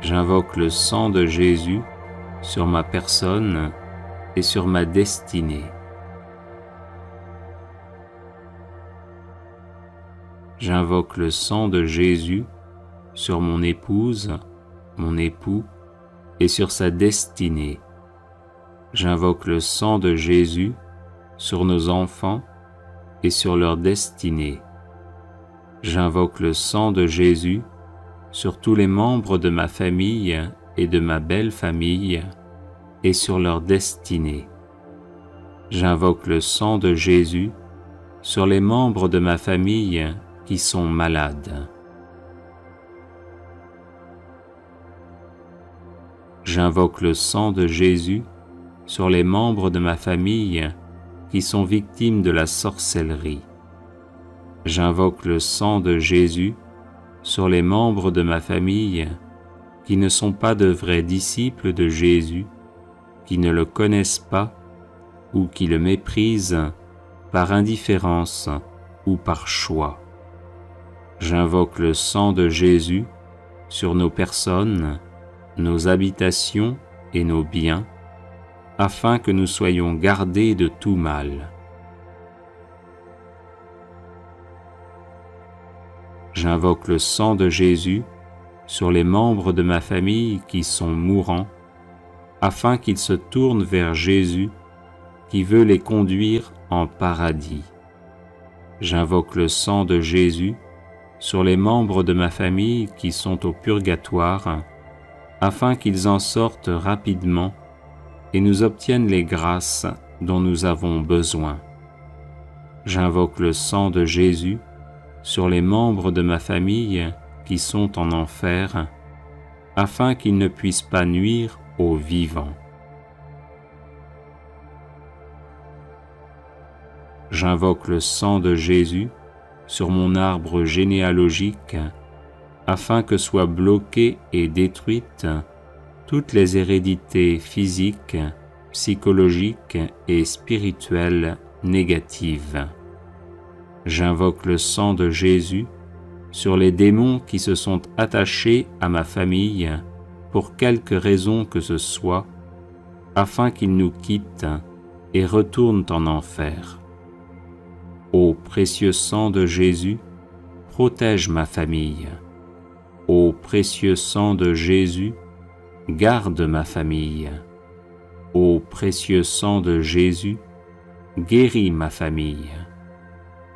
J'invoque le sang de Jésus sur ma personne et sur ma destinée. J'invoque le sang de Jésus sur mon épouse, mon époux et sur sa destinée. J'invoque le sang de Jésus sur nos enfants et sur leur destinée. J'invoque le sang de Jésus sur tous les membres de ma famille et de ma belle famille et sur leur destinée. J'invoque le sang de Jésus sur les membres de ma famille qui sont malades. J'invoque le sang de Jésus sur les membres de ma famille qui sont victimes de la sorcellerie. J'invoque le sang de Jésus sur les membres de ma famille qui ne sont pas de vrais disciples de Jésus, qui ne le connaissent pas ou qui le méprisent par indifférence ou par choix. J'invoque le sang de Jésus sur nos personnes, nos habitations et nos biens, afin que nous soyons gardés de tout mal. J'invoque le sang de Jésus sur les membres de ma famille qui sont mourants, afin qu'ils se tournent vers Jésus qui veut les conduire en paradis. J'invoque le sang de Jésus sur les membres de ma famille qui sont au purgatoire, afin qu'ils en sortent rapidement et nous obtiennent les grâces dont nous avons besoin. J'invoque le sang de Jésus sur les membres de ma famille qui sont en enfer, afin qu'ils ne puissent pas nuire aux vivants. J'invoque le sang de Jésus sur mon arbre généalogique, afin que soient bloquées et détruites toutes les hérédités physiques, psychologiques et spirituelles négatives. J'invoque le sang de Jésus sur les démons qui se sont attachés à ma famille pour quelque raison que ce soit, afin qu'ils nous quittent et retournent en enfer. Ô précieux sang de Jésus, protège ma famille. Ô précieux sang de Jésus, garde ma famille. Ô précieux sang de Jésus, guéris ma famille.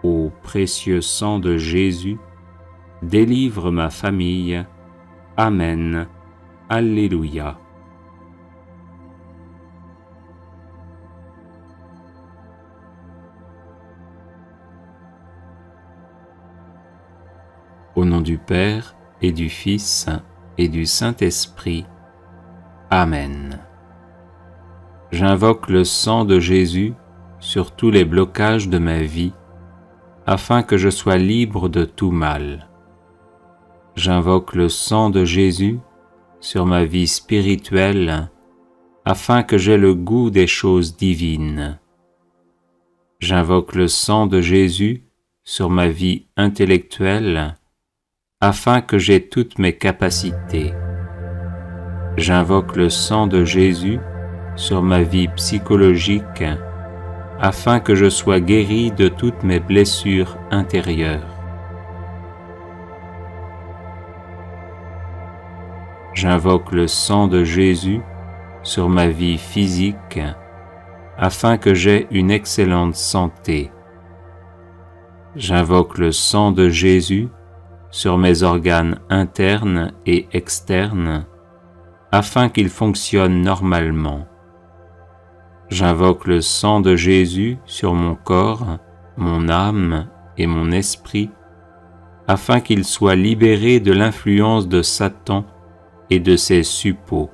Ô précieux sang de Jésus, délivre ma famille. Amen. Alléluia. Au nom du Père et du Fils et du Saint-Esprit. Amen. J'invoque le sang de Jésus sur tous les blocages de ma vie, afin que je sois libre de tout mal. J'invoque le sang de Jésus sur ma vie spirituelle, afin que j'aie le goût des choses divines. J'invoque le sang de Jésus sur ma vie intellectuelle, afin que j'aie toutes mes capacités. J'invoque le sang de Jésus sur ma vie psychologique, afin que je sois guéri de toutes mes blessures intérieures. J'invoque le sang de Jésus sur ma vie physique, afin que j'aie une excellente santé. J'invoque le sang de Jésus sur mes organes internes et externes, afin qu'ils fonctionnent normalement. J'invoque le sang de Jésus sur mon corps, mon âme et mon esprit, afin qu'ils soient libérés de l'influence de Satan et de ses suppôts.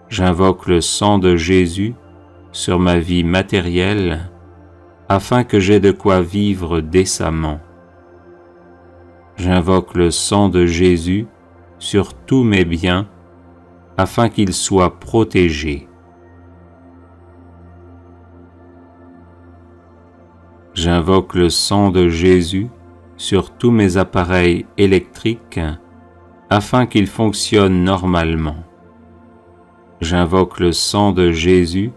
J'invoque le sang de Jésus sur ma vie matérielle, afin que j'aie de quoi vivre décemment. J'invoque le sang de Jésus sur tous mes biens, afin qu'ils soient protégés. J'invoque le sang de Jésus sur tous mes appareils électriques, afin qu'ils fonctionnent normalement. J'invoque le sang de Jésus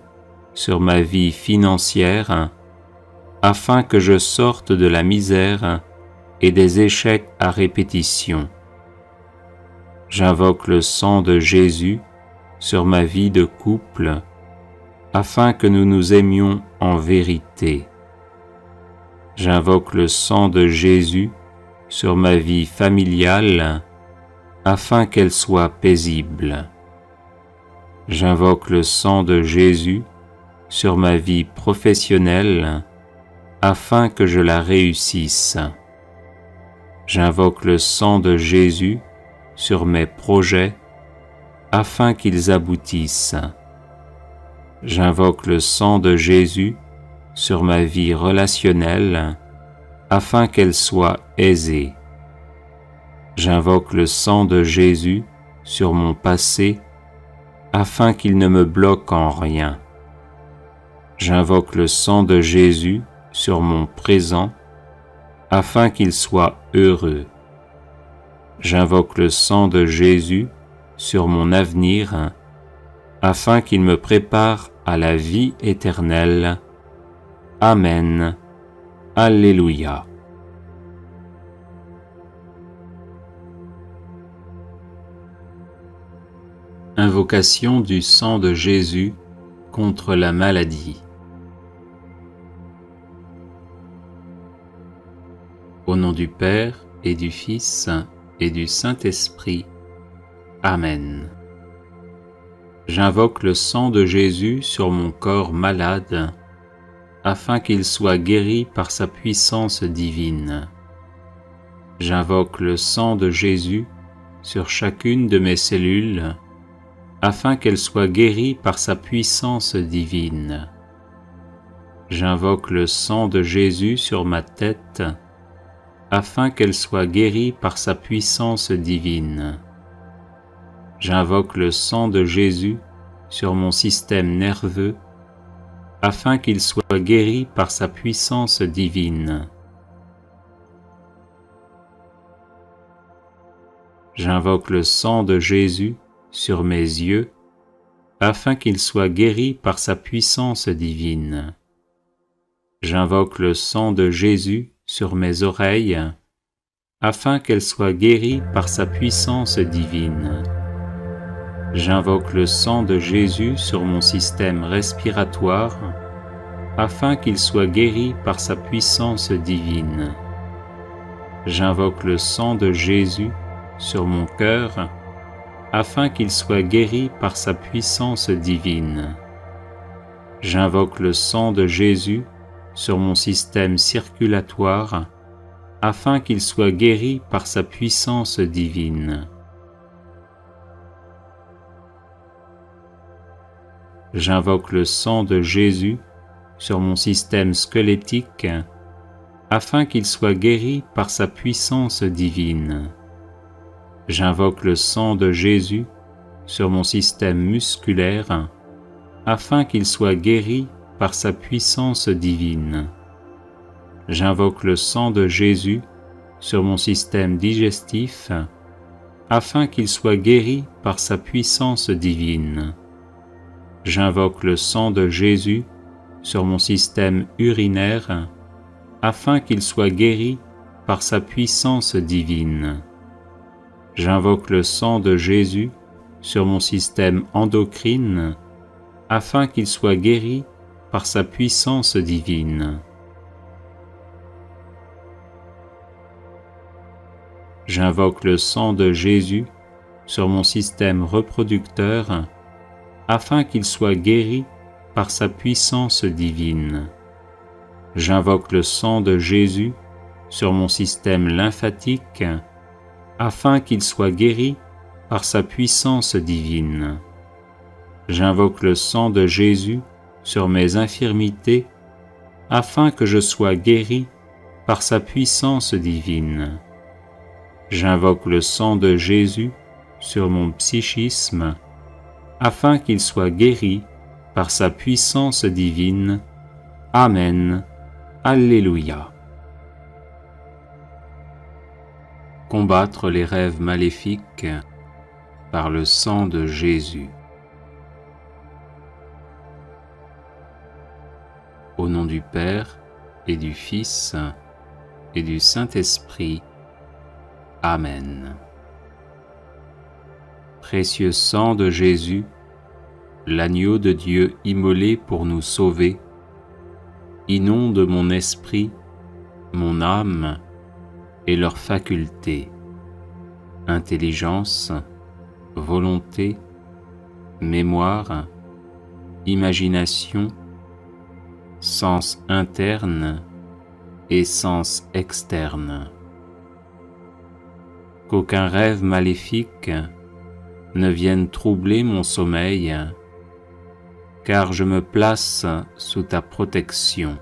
sur ma vie financière, afin que je sorte de la misère et des échecs à répétition. J'invoque le sang de Jésus sur ma vie de couple, afin que nous nous aimions en vérité. J'invoque le sang de Jésus sur ma vie familiale, afin qu'elle soit paisible. J'invoque le sang de Jésus sur ma vie professionnelle, afin que je la réussisse. J'invoque le sang de Jésus sur mes projets, afin qu'ils aboutissent. J'invoque le sang de Jésus sur ma vie relationnelle, afin qu'elle soit aisée. J'invoque le sang de Jésus sur mon passé, afin qu'il ne me bloque en rien. J'invoque le sang de Jésus sur mon présent, afin qu'il soit heureux. J'invoque le sang de Jésus sur mon avenir, afin qu'il me prépare à la vie éternelle. Amen. Alléluia. Invocation du sang de Jésus contre la maladie. Au nom du Père et du Fils et du Saint-Esprit. Amen. J'invoque le sang de Jésus sur mon corps malade, afin qu'il soit guéri par sa puissance divine. J'invoque le sang de Jésus sur chacune de mes cellules, afin qu'elles soient guéries par sa puissance divine. J'invoque le sang de Jésus sur ma tête, afin qu'elle soit guérie par sa puissance divine. J'invoque le sang de Jésus sur mon système nerveux, afin qu'il soit guéri par sa puissance divine. J'invoque le sang de Jésus sur mes yeux, afin qu'ils soient guéris par sa puissance divine. J'invoque le sang de Jésus sur mes oreilles, afin qu'elles soient guéries par sa puissance divine. J'invoque le sang de Jésus sur mon système respiratoire, afin qu'il soit guéri par sa puissance divine. J'invoque le sang de Jésus sur mon cœur, afin qu'il soit guéri par sa puissance divine. J'invoque le sang de Jésus sur mon système circulatoire, afin qu'il soit guéri par sa puissance divine. J'invoque le sang de Jésus sur mon système squelettique afin qu'il soit guéri par sa puissance divine. J'invoque le sang de Jésus sur mon système musculaire afin qu'il soit guéri par sa puissance divine. J'invoque le sang de Jésus sur mon système digestif afin qu'il soit guéri par sa puissance divine. J'invoque le sang de Jésus sur mon système urinaire afin qu'il soit guéri par sa puissance divine. J'invoque le sang de Jésus sur mon système endocrine afin qu'il soit guéri par sa puissance divine. J'invoque le sang de Jésus sur mon système reproducteur afin qu'il soit guéri par sa puissance divine. J'invoque le sang de Jésus sur mon système lymphatique afin qu'il soit guéri par sa puissance divine. J'invoque le sang de Jésus sur mes infirmités afin que je sois guéri par sa puissance divine. J'invoque le sang de Jésus sur mon psychisme afin qu'il soit guéri par sa puissance divine. Amen. Alléluia. Combattre les rêves maléfiques par le sang de Jésus. Au nom du Père et du Fils et du Saint-Esprit. Amen. Précieux sang de Jésus, l'agneau de Dieu immolé pour nous sauver, inonde mon esprit, mon âme et leurs facultés, intelligence, volonté, mémoire, imagination, sens interne et sens externe. Qu'aucun rêve maléfique ne vienne troubler mon sommeil, car je me place sous ta protection.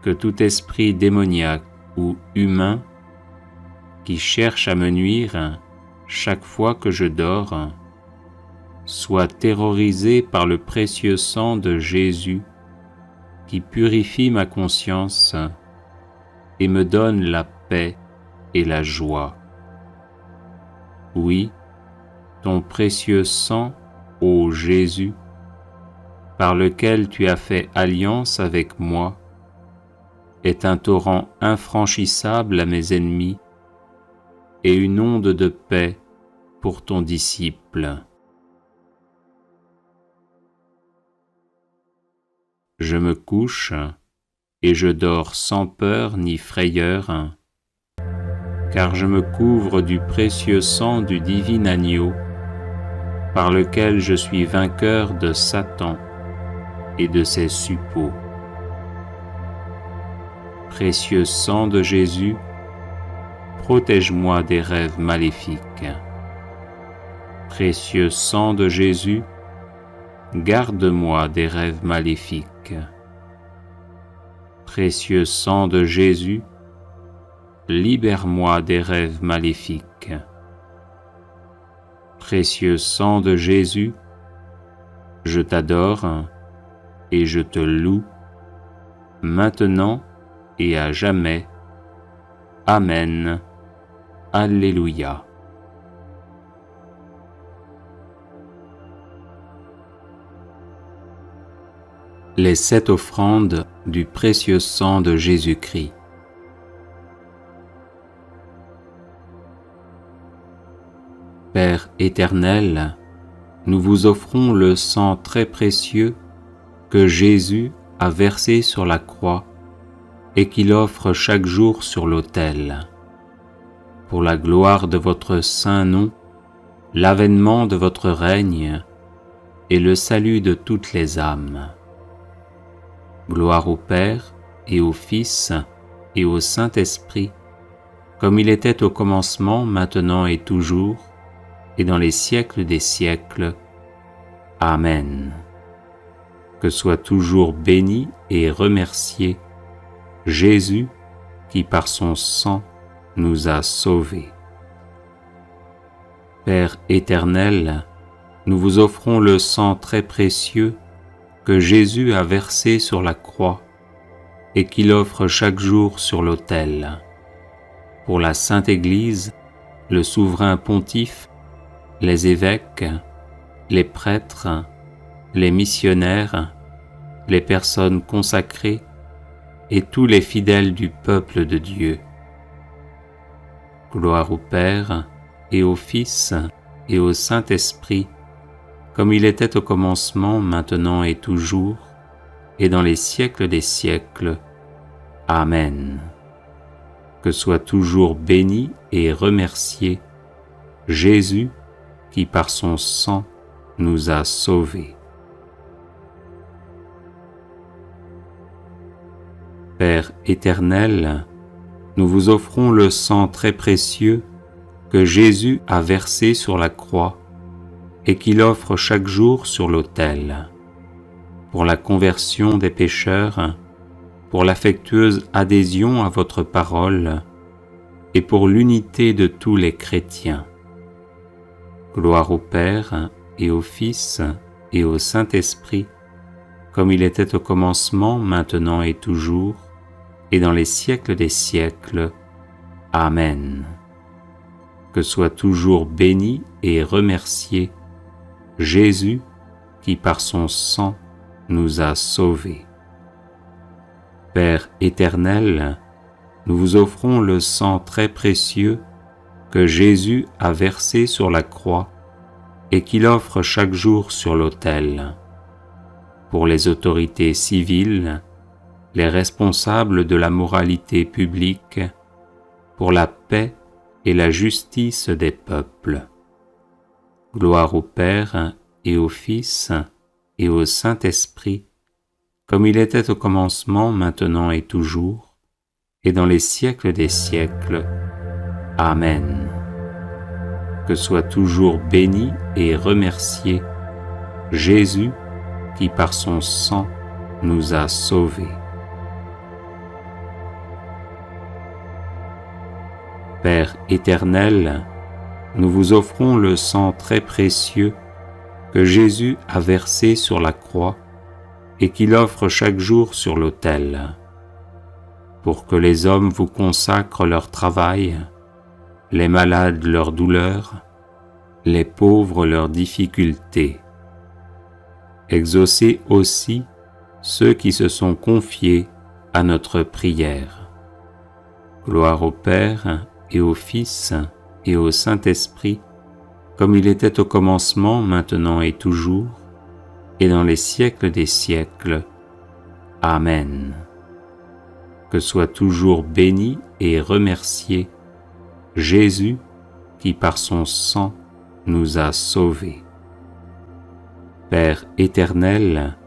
Que tout esprit démoniaque ou humain qui cherche à me nuire chaque fois que je dors soit terrorisé par le précieux sang de Jésus qui purifie ma conscience et me donne la paix et la joie. Oui, ton précieux sang, ô Jésus, par lequel tu as fait alliance avec moi, est un torrent infranchissable à mes ennemis et une onde de paix pour ton disciple. Je me couche et je dors sans peur ni frayeur, car je me couvre du précieux sang du divin agneau, par lequel je suis vainqueur de Satan et de ses suppôts. Précieux sang de Jésus, protège-moi des rêves maléfiques. Précieux sang de Jésus, garde-moi des rêves maléfiques. Précieux sang de Jésus, libère-moi des rêves maléfiques. Précieux sang de Jésus, je t'adore et je te loue, maintenant et à jamais. Amen. Alléluia. Les 7 offrandes du précieux sang de Jésus-Christ. Père éternel, nous vous offrons le sang très précieux que Jésus a versé sur la croix et qu'il offre chaque jour sur l'autel. Pour la gloire de votre saint nom, l'avènement de votre règne et le salut de toutes les âmes. Gloire au Père et au Fils et au Saint-Esprit, comme il était au commencement, maintenant et toujours, et dans les siècles des siècles. Amen. Que soit toujours béni et remercié Jésus qui par son sang nous a sauvés. Père éternel, nous vous offrons le sang très précieux que Jésus a versé sur la croix et qu'il offre chaque jour sur l'autel. Pour la Sainte Église, le souverain pontife, les évêques, les prêtres, les missionnaires, les personnes consacrées et tous les fidèles du peuple de Dieu. Gloire au Père et au Fils et au Saint-Esprit, comme il était au commencement, maintenant et toujours, et dans les siècles des siècles. Amen. Que soit toujours béni et remercié Jésus qui par son sang nous a sauvés. Père éternel, nous vous offrons le sang très précieux que Jésus a versé sur la croix et qu'il offre chaque jour sur l'autel, pour la conversion des pécheurs, pour l'affectueuse adhésion à votre parole et pour l'unité de tous les chrétiens. Gloire au Père et au Fils et au Saint-Esprit, comme il était au commencement, maintenant et toujours, et dans les siècles des siècles. Amen. Que soit toujours béni et remercié Jésus qui par son sang nous a sauvés. Père éternel, nous vous offrons le sang très précieux que Jésus a versé sur la croix et qu'il offre chaque jour sur l'autel, pour les autorités civiles, les responsables de la moralité publique, pour la paix et la justice des peuples. Gloire au Père et au Fils et au Saint-Esprit, comme il était au commencement, maintenant et toujours, et dans les siècles des siècles. Amen. Que soit toujours béni et remercié Jésus qui par son sang nous a sauvés. Père éternel, nous vous offrons le sang très précieux que Jésus a versé sur la croix et qu'il offre chaque jour sur l'autel, pour que les hommes vous consacrent leur travail, les malades leur douleur, les pauvres leurs difficultés. Exaucez aussi ceux qui se sont confiés à notre prière. Gloire au Père et au Fils et au Saint-Esprit, comme il était au commencement, maintenant et toujours, et dans les siècles des siècles. Amen. Que soit toujours béni et remercié Jésus qui par son sang nous a sauvés. Père éternel,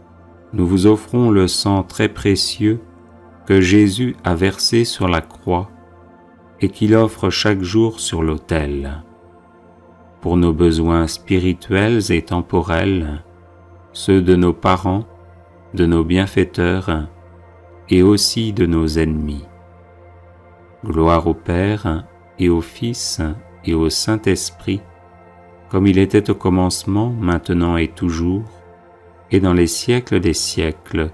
nous vous offrons le sang très précieux que Jésus a versé sur la croix et qu'il offre chaque jour sur l'autel, pour nos besoins spirituels et temporels, ceux de nos parents, de nos bienfaiteurs et aussi de nos ennemis. Gloire au Père et au Fils et au Saint-Esprit, comme il était au commencement, maintenant et toujours, et dans les siècles des siècles.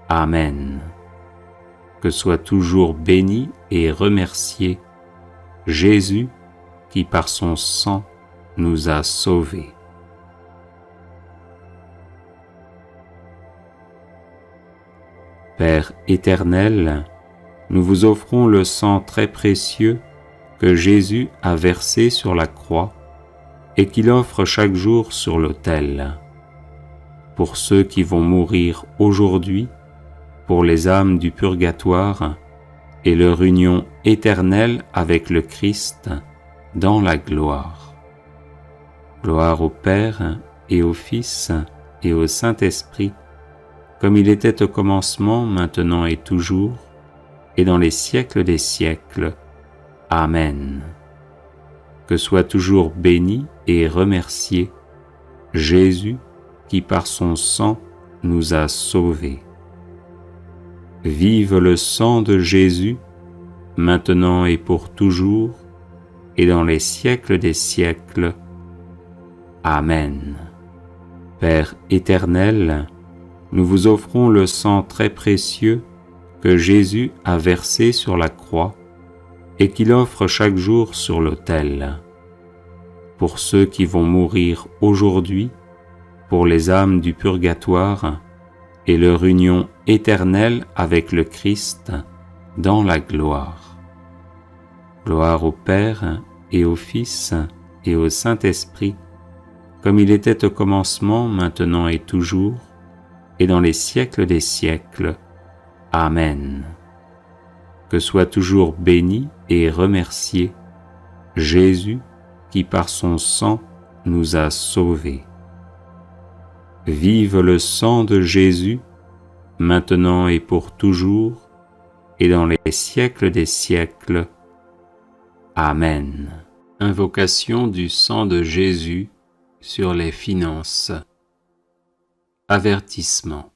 Amen. Que soit toujours béni et remercié Jésus qui par son sang nous a sauvés. Père éternel, nous vous offrons le sang très précieux que Jésus a versé sur la croix et qu'il offre chaque jour sur l'autel, pour ceux qui vont mourir aujourd'hui, pour les âmes du purgatoire et leur union éternelle avec le Christ dans la gloire. Gloire au Père et au Fils et au Saint-Esprit, comme il était au commencement, maintenant et toujours, et dans les siècles des siècles. Amen. Que soit toujours béni et remercié Jésus qui par son sang nous a sauvés. Vive le sang de Jésus, maintenant et pour toujours, et dans les siècles des siècles. Amen. Père éternel, nous vous offrons le sang très précieux que Jésus a versé sur la croix et qu'il offre chaque jour sur l'autel. Pour ceux qui vont mourir aujourd'hui, pour les âmes du purgatoire et leur union éternelle avec le Christ dans la gloire. Gloire au Père et au Fils et au Saint-Esprit, comme il était au commencement, maintenant et toujours, et dans les siècles des siècles. Amen. Que soit toujours béni et remercié Jésus qui par son sang nous a sauvés. Vive le sang de Jésus, maintenant et pour toujours, et dans les siècles des siècles. Amen. Invocation du sang de Jésus sur les finances. Avertissement.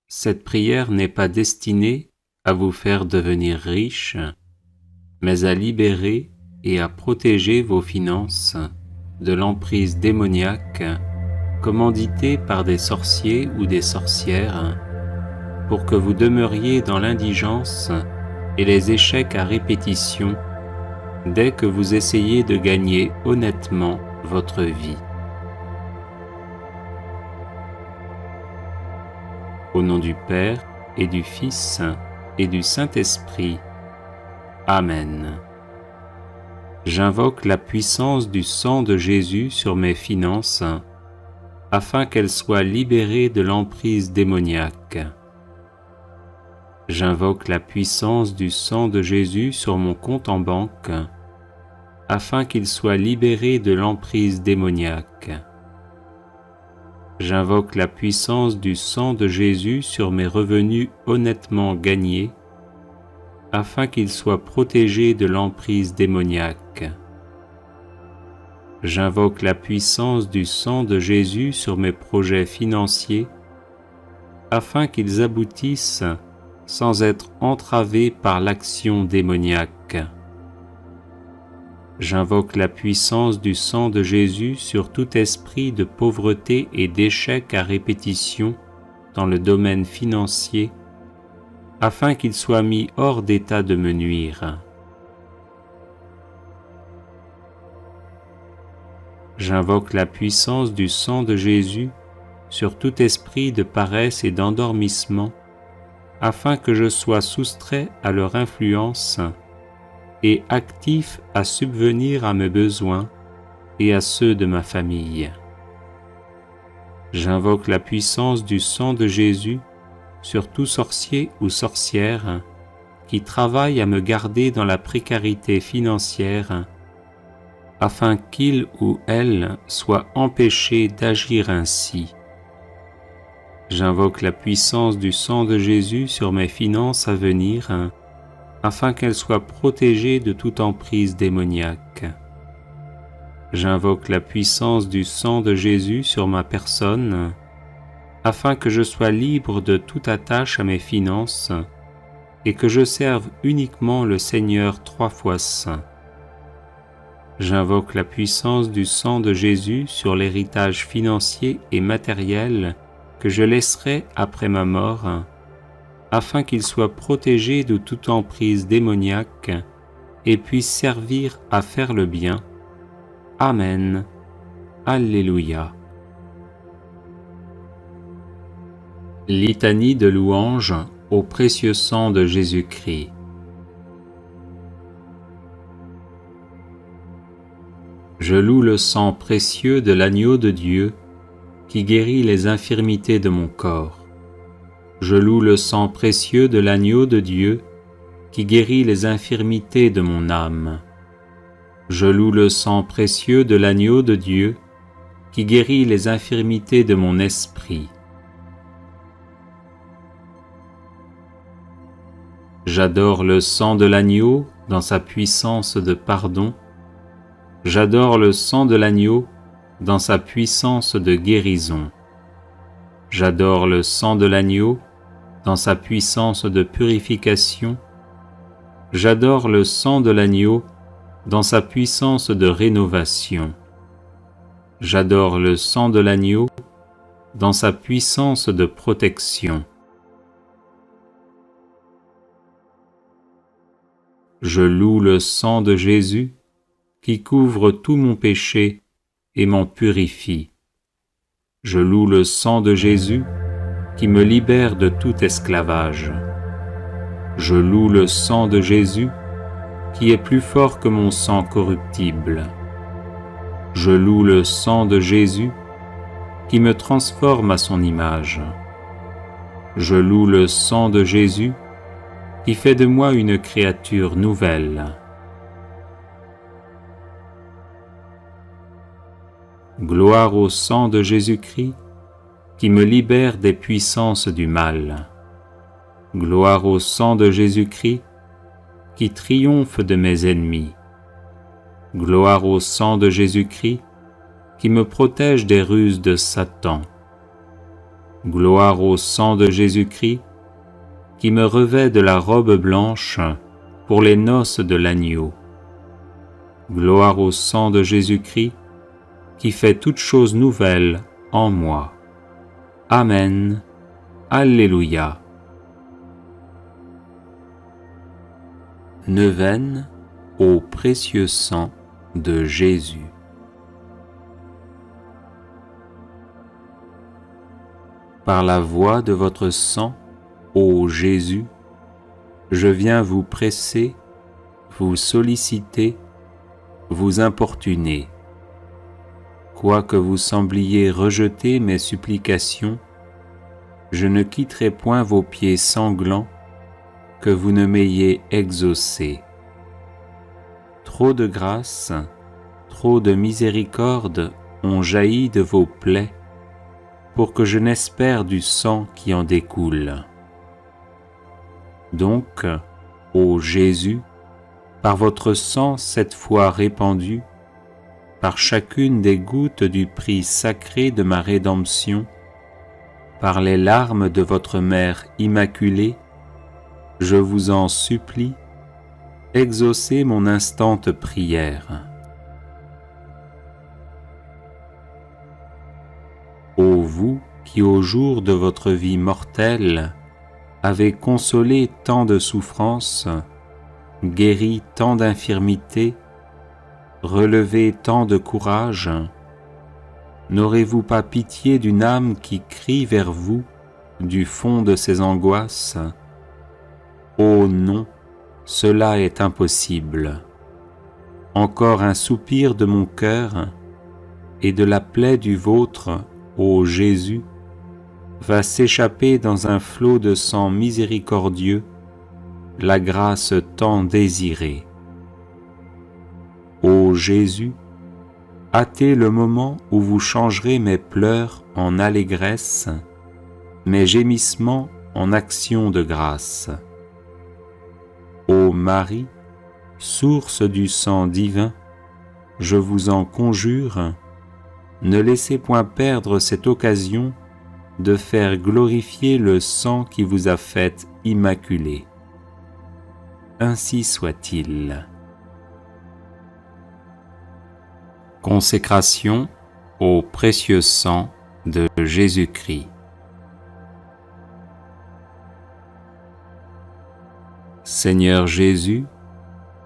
Cette prière n'est pas destinée à vous faire devenir riche, mais à libérer et à protéger vos finances de l'emprise démoniaque commanditée par des sorciers ou des sorcières pour que vous demeuriez dans l'indigence et les échecs à répétition dès que vous essayez de gagner honnêtement votre vie. Au nom du Père et du Fils et du Saint-Esprit. Amen. J'invoque la puissance du sang de Jésus sur mes finances, afin qu'elles soient libérées de l'emprise démoniaque. J'invoque la puissance du sang de Jésus sur mon compte en banque, afin qu'il soit libéré de l'emprise démoniaque. J'invoque la puissance du sang de Jésus sur mes revenus honnêtement gagnés, afin qu'ils soient protégés de l'emprise démoniaque. J'invoque la puissance du sang de Jésus sur mes projets financiers, afin qu'ils aboutissent sans être entravés par l'action démoniaque. J'invoque la puissance du sang de Jésus sur tout esprit de pauvreté et d'échec à répétition dans le domaine financier, afin qu'il soit mis hors d'état de me nuire. J'invoque la puissance du sang de Jésus sur tout esprit de paresse et d'endormissement, afin que je sois soustrait à leur influence et actif à subvenir à mes besoins et à ceux de ma famille. J'invoque la puissance du sang de Jésus sur tout sorcier ou sorcière qui travaille à me garder dans la précarité financière, afin qu'il ou elle soit empêché d'agir ainsi. J'invoque la puissance du sang de Jésus sur mes finances à venir, afin qu'elles soient protégées de toute emprise démoniaque. J'invoque la puissance du sang de Jésus sur ma personne, afin que je sois libre de toute attache à mes finances et que je serve uniquement le Seigneur 3 fois saint. J'invoque la puissance du sang de Jésus sur l'héritage financier et matériel que je laisserai après ma mort, afin qu'il soit protégé de toute emprise démoniaque et puisse servir à faire le bien. Amen. Alléluia. Litanie de louange au précieux sang de Jésus-Christ. Je loue le sang précieux de l'agneau de Dieu qui guérit les infirmités de mon corps. Je loue le sang précieux de l'agneau de Dieu qui guérit les infirmités de mon âme. Je loue le sang précieux de l'agneau de Dieu qui guérit les infirmités de mon esprit. J'adore le sang de l'agneau dans sa puissance de pardon. J'adore le sang de l'agneau dans sa puissance de guérison. J'adore le sang de l'agneau dans sa puissance de purification. J'adore le sang de l'agneau dans sa puissance de rénovation. J'adore le sang de l'agneau dans sa puissance de protection. Je loue le sang de Jésus qui couvre tout mon péché et m'en purifie. Je loue le sang de Jésus qui me libère de tout esclavage. Je loue le sang de Jésus qui est plus fort que mon sang corruptible. Je loue le sang de Jésus qui me transforme à son image. Je loue le sang de Jésus qui fait de moi une créature nouvelle. Gloire au sang de Jésus-Christ qui me libère des puissances du mal. Gloire au sang de Jésus-Christ qui triomphe de mes ennemis. Gloire au sang de Jésus-Christ qui me protège des ruses de Satan. Gloire au sang de Jésus-Christ qui me revêt de la robe blanche pour les noces de l'agneau. Gloire au sang de Jésus-Christ qui fait toutes choses nouvelles en moi. Amen. Alléluia. Neuvaine au précieux sang de Jésus. Par la voie de votre sang, ô Jésus, je viens vous presser, vous solliciter, vous importuner. Quoique vous sembliez rejeter mes supplications, je ne quitterai point vos pieds sanglants que vous ne m'ayez exaucé. Trop de grâce, trop de miséricorde ont jailli de vos plaies pour que je n'espère du sang qui en découle. Donc, ô Jésus, par votre sang cette fois répandu, par chacune des gouttes du prix sacré de ma rédemption, par les larmes de votre Mère immaculée, je vous en supplie, exaucez mon instante prière. Ô vous qui au jour de votre vie mortelle avez consolé tant de souffrances, guéri tant d'infirmités, relevé tant de courage, n'aurez-vous pas pitié d'une âme qui crie vers vous du fond de ses angoisses? Oh non, cela est impossible. Encore un soupir de mon cœur et de la plaie du vôtre, ô Jésus, va s'échapper dans un flot de sang miséricordieux, la grâce tant désirée. Ô Jésus, hâtez le moment où vous changerez mes pleurs en allégresse, mes gémissements en actions de grâce. Ô Marie, source du sang divin, je vous en conjure, ne laissez point perdre cette occasion de faire glorifier le sang qui vous a faite immaculée. Ainsi soit-il. Consécration au précieux sang de Jésus-Christ. Seigneur Jésus,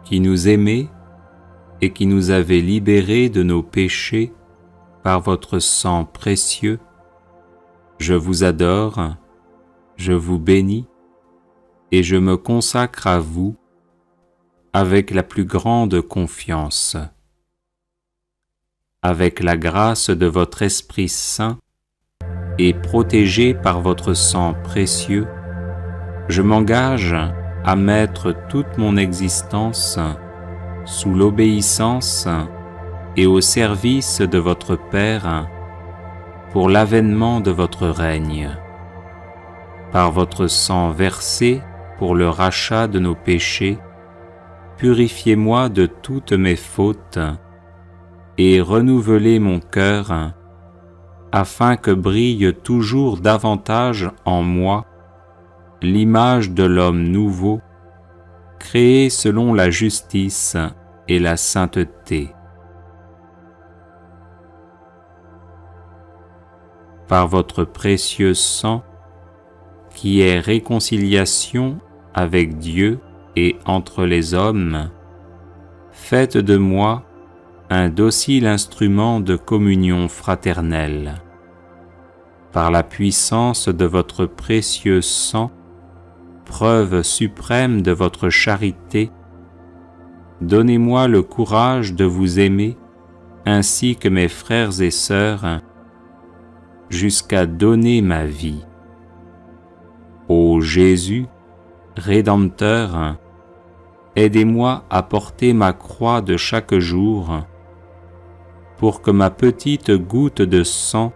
qui nous aimez et qui nous avez libérés de nos péchés par votre sang précieux, je vous adore, je vous bénis et je me consacre à vous avec la plus grande confiance. Avec la grâce de votre Esprit Saint et protégé par votre sang précieux, je m'engage à mettre toute mon existence sous l'obéissance et au service de votre Père pour l'avènement de votre règne. Par votre sang versé pour le rachat de nos péchés, purifiez-moi de toutes mes fautes et renouvelez mon cœur, afin que brille toujours davantage en moi l'image de l'homme nouveau, créé selon la justice et la sainteté. Par votre précieux sang, qui est réconciliation avec Dieu et entre les hommes, faites de moi un docile instrument de communion fraternelle. Par la puissance de votre précieux sang, preuve suprême de votre charité, donnez-moi le courage de vous aimer ainsi que mes frères et sœurs, jusqu'à donner ma vie. Ô Jésus, Rédempteur, aidez-moi à porter ma croix de chaque jour, pour que ma petite goutte de sang,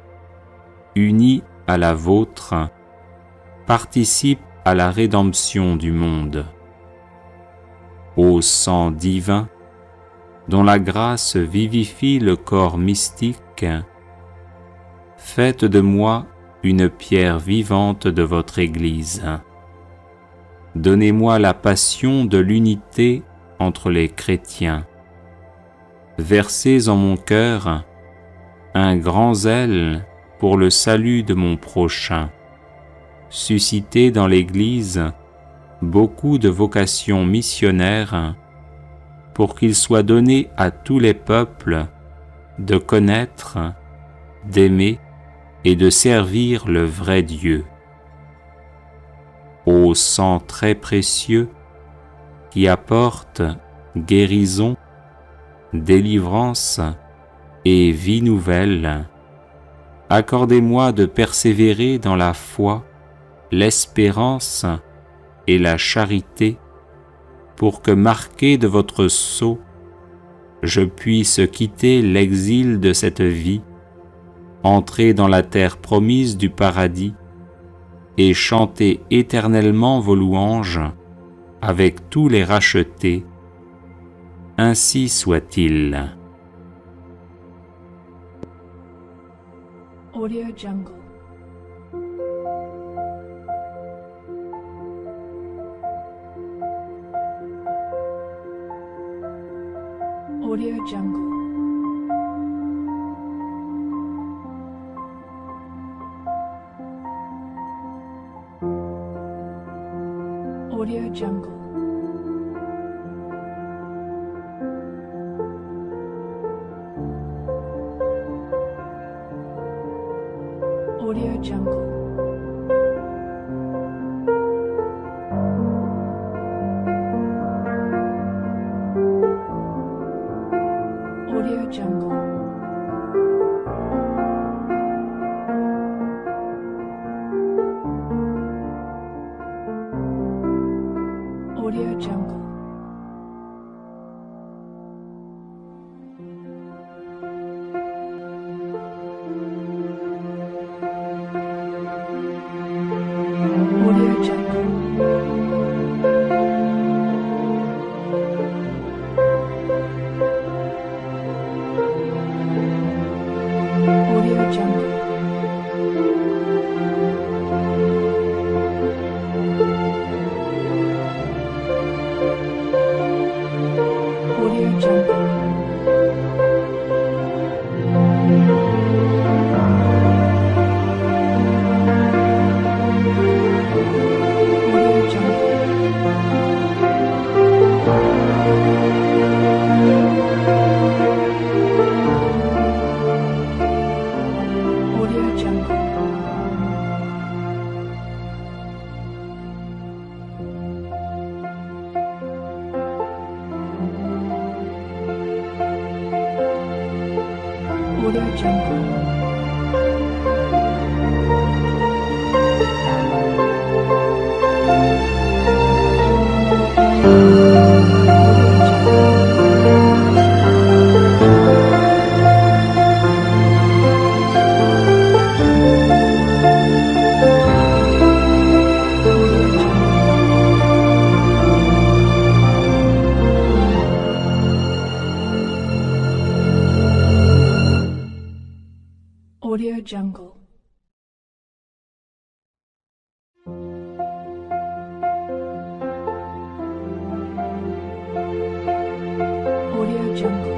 unie à la vôtre, participe à la rédemption du monde. Ô sang divin, dont la grâce vivifie le corps mystique, faites de moi une pierre vivante de votre Église. Donnez-moi la passion de l'unité entre les chrétiens. Versez en mon cœur un grand zèle pour le salut de mon prochain. Suscitez dans l'Église beaucoup de vocations missionnaires pour qu'il soit donné à tous les peuples de connaître, d'aimer et de servir le vrai Dieu. Ô sang très précieux qui apporte guérison, délivrance et vie nouvelle, accordez-moi de persévérer dans la foi, l'espérance et la charité, pour que, marqué de votre sceau, je puisse quitter l'exil de cette vie, entrer dans la terre promise du paradis et chanter éternellement vos louanges avec tous les rachetés. Ainsi soit-il. Audio Jungle. Audio Jungle. Audio Jungle. Audio Jungle. Audio Jungle. Audio Jungle. Audio Jungle. Audio Jungle. Audio Jungle. Audio Jungle. Audio Jungle. Audio Jungle. Audio Jungle. Audio Jungle.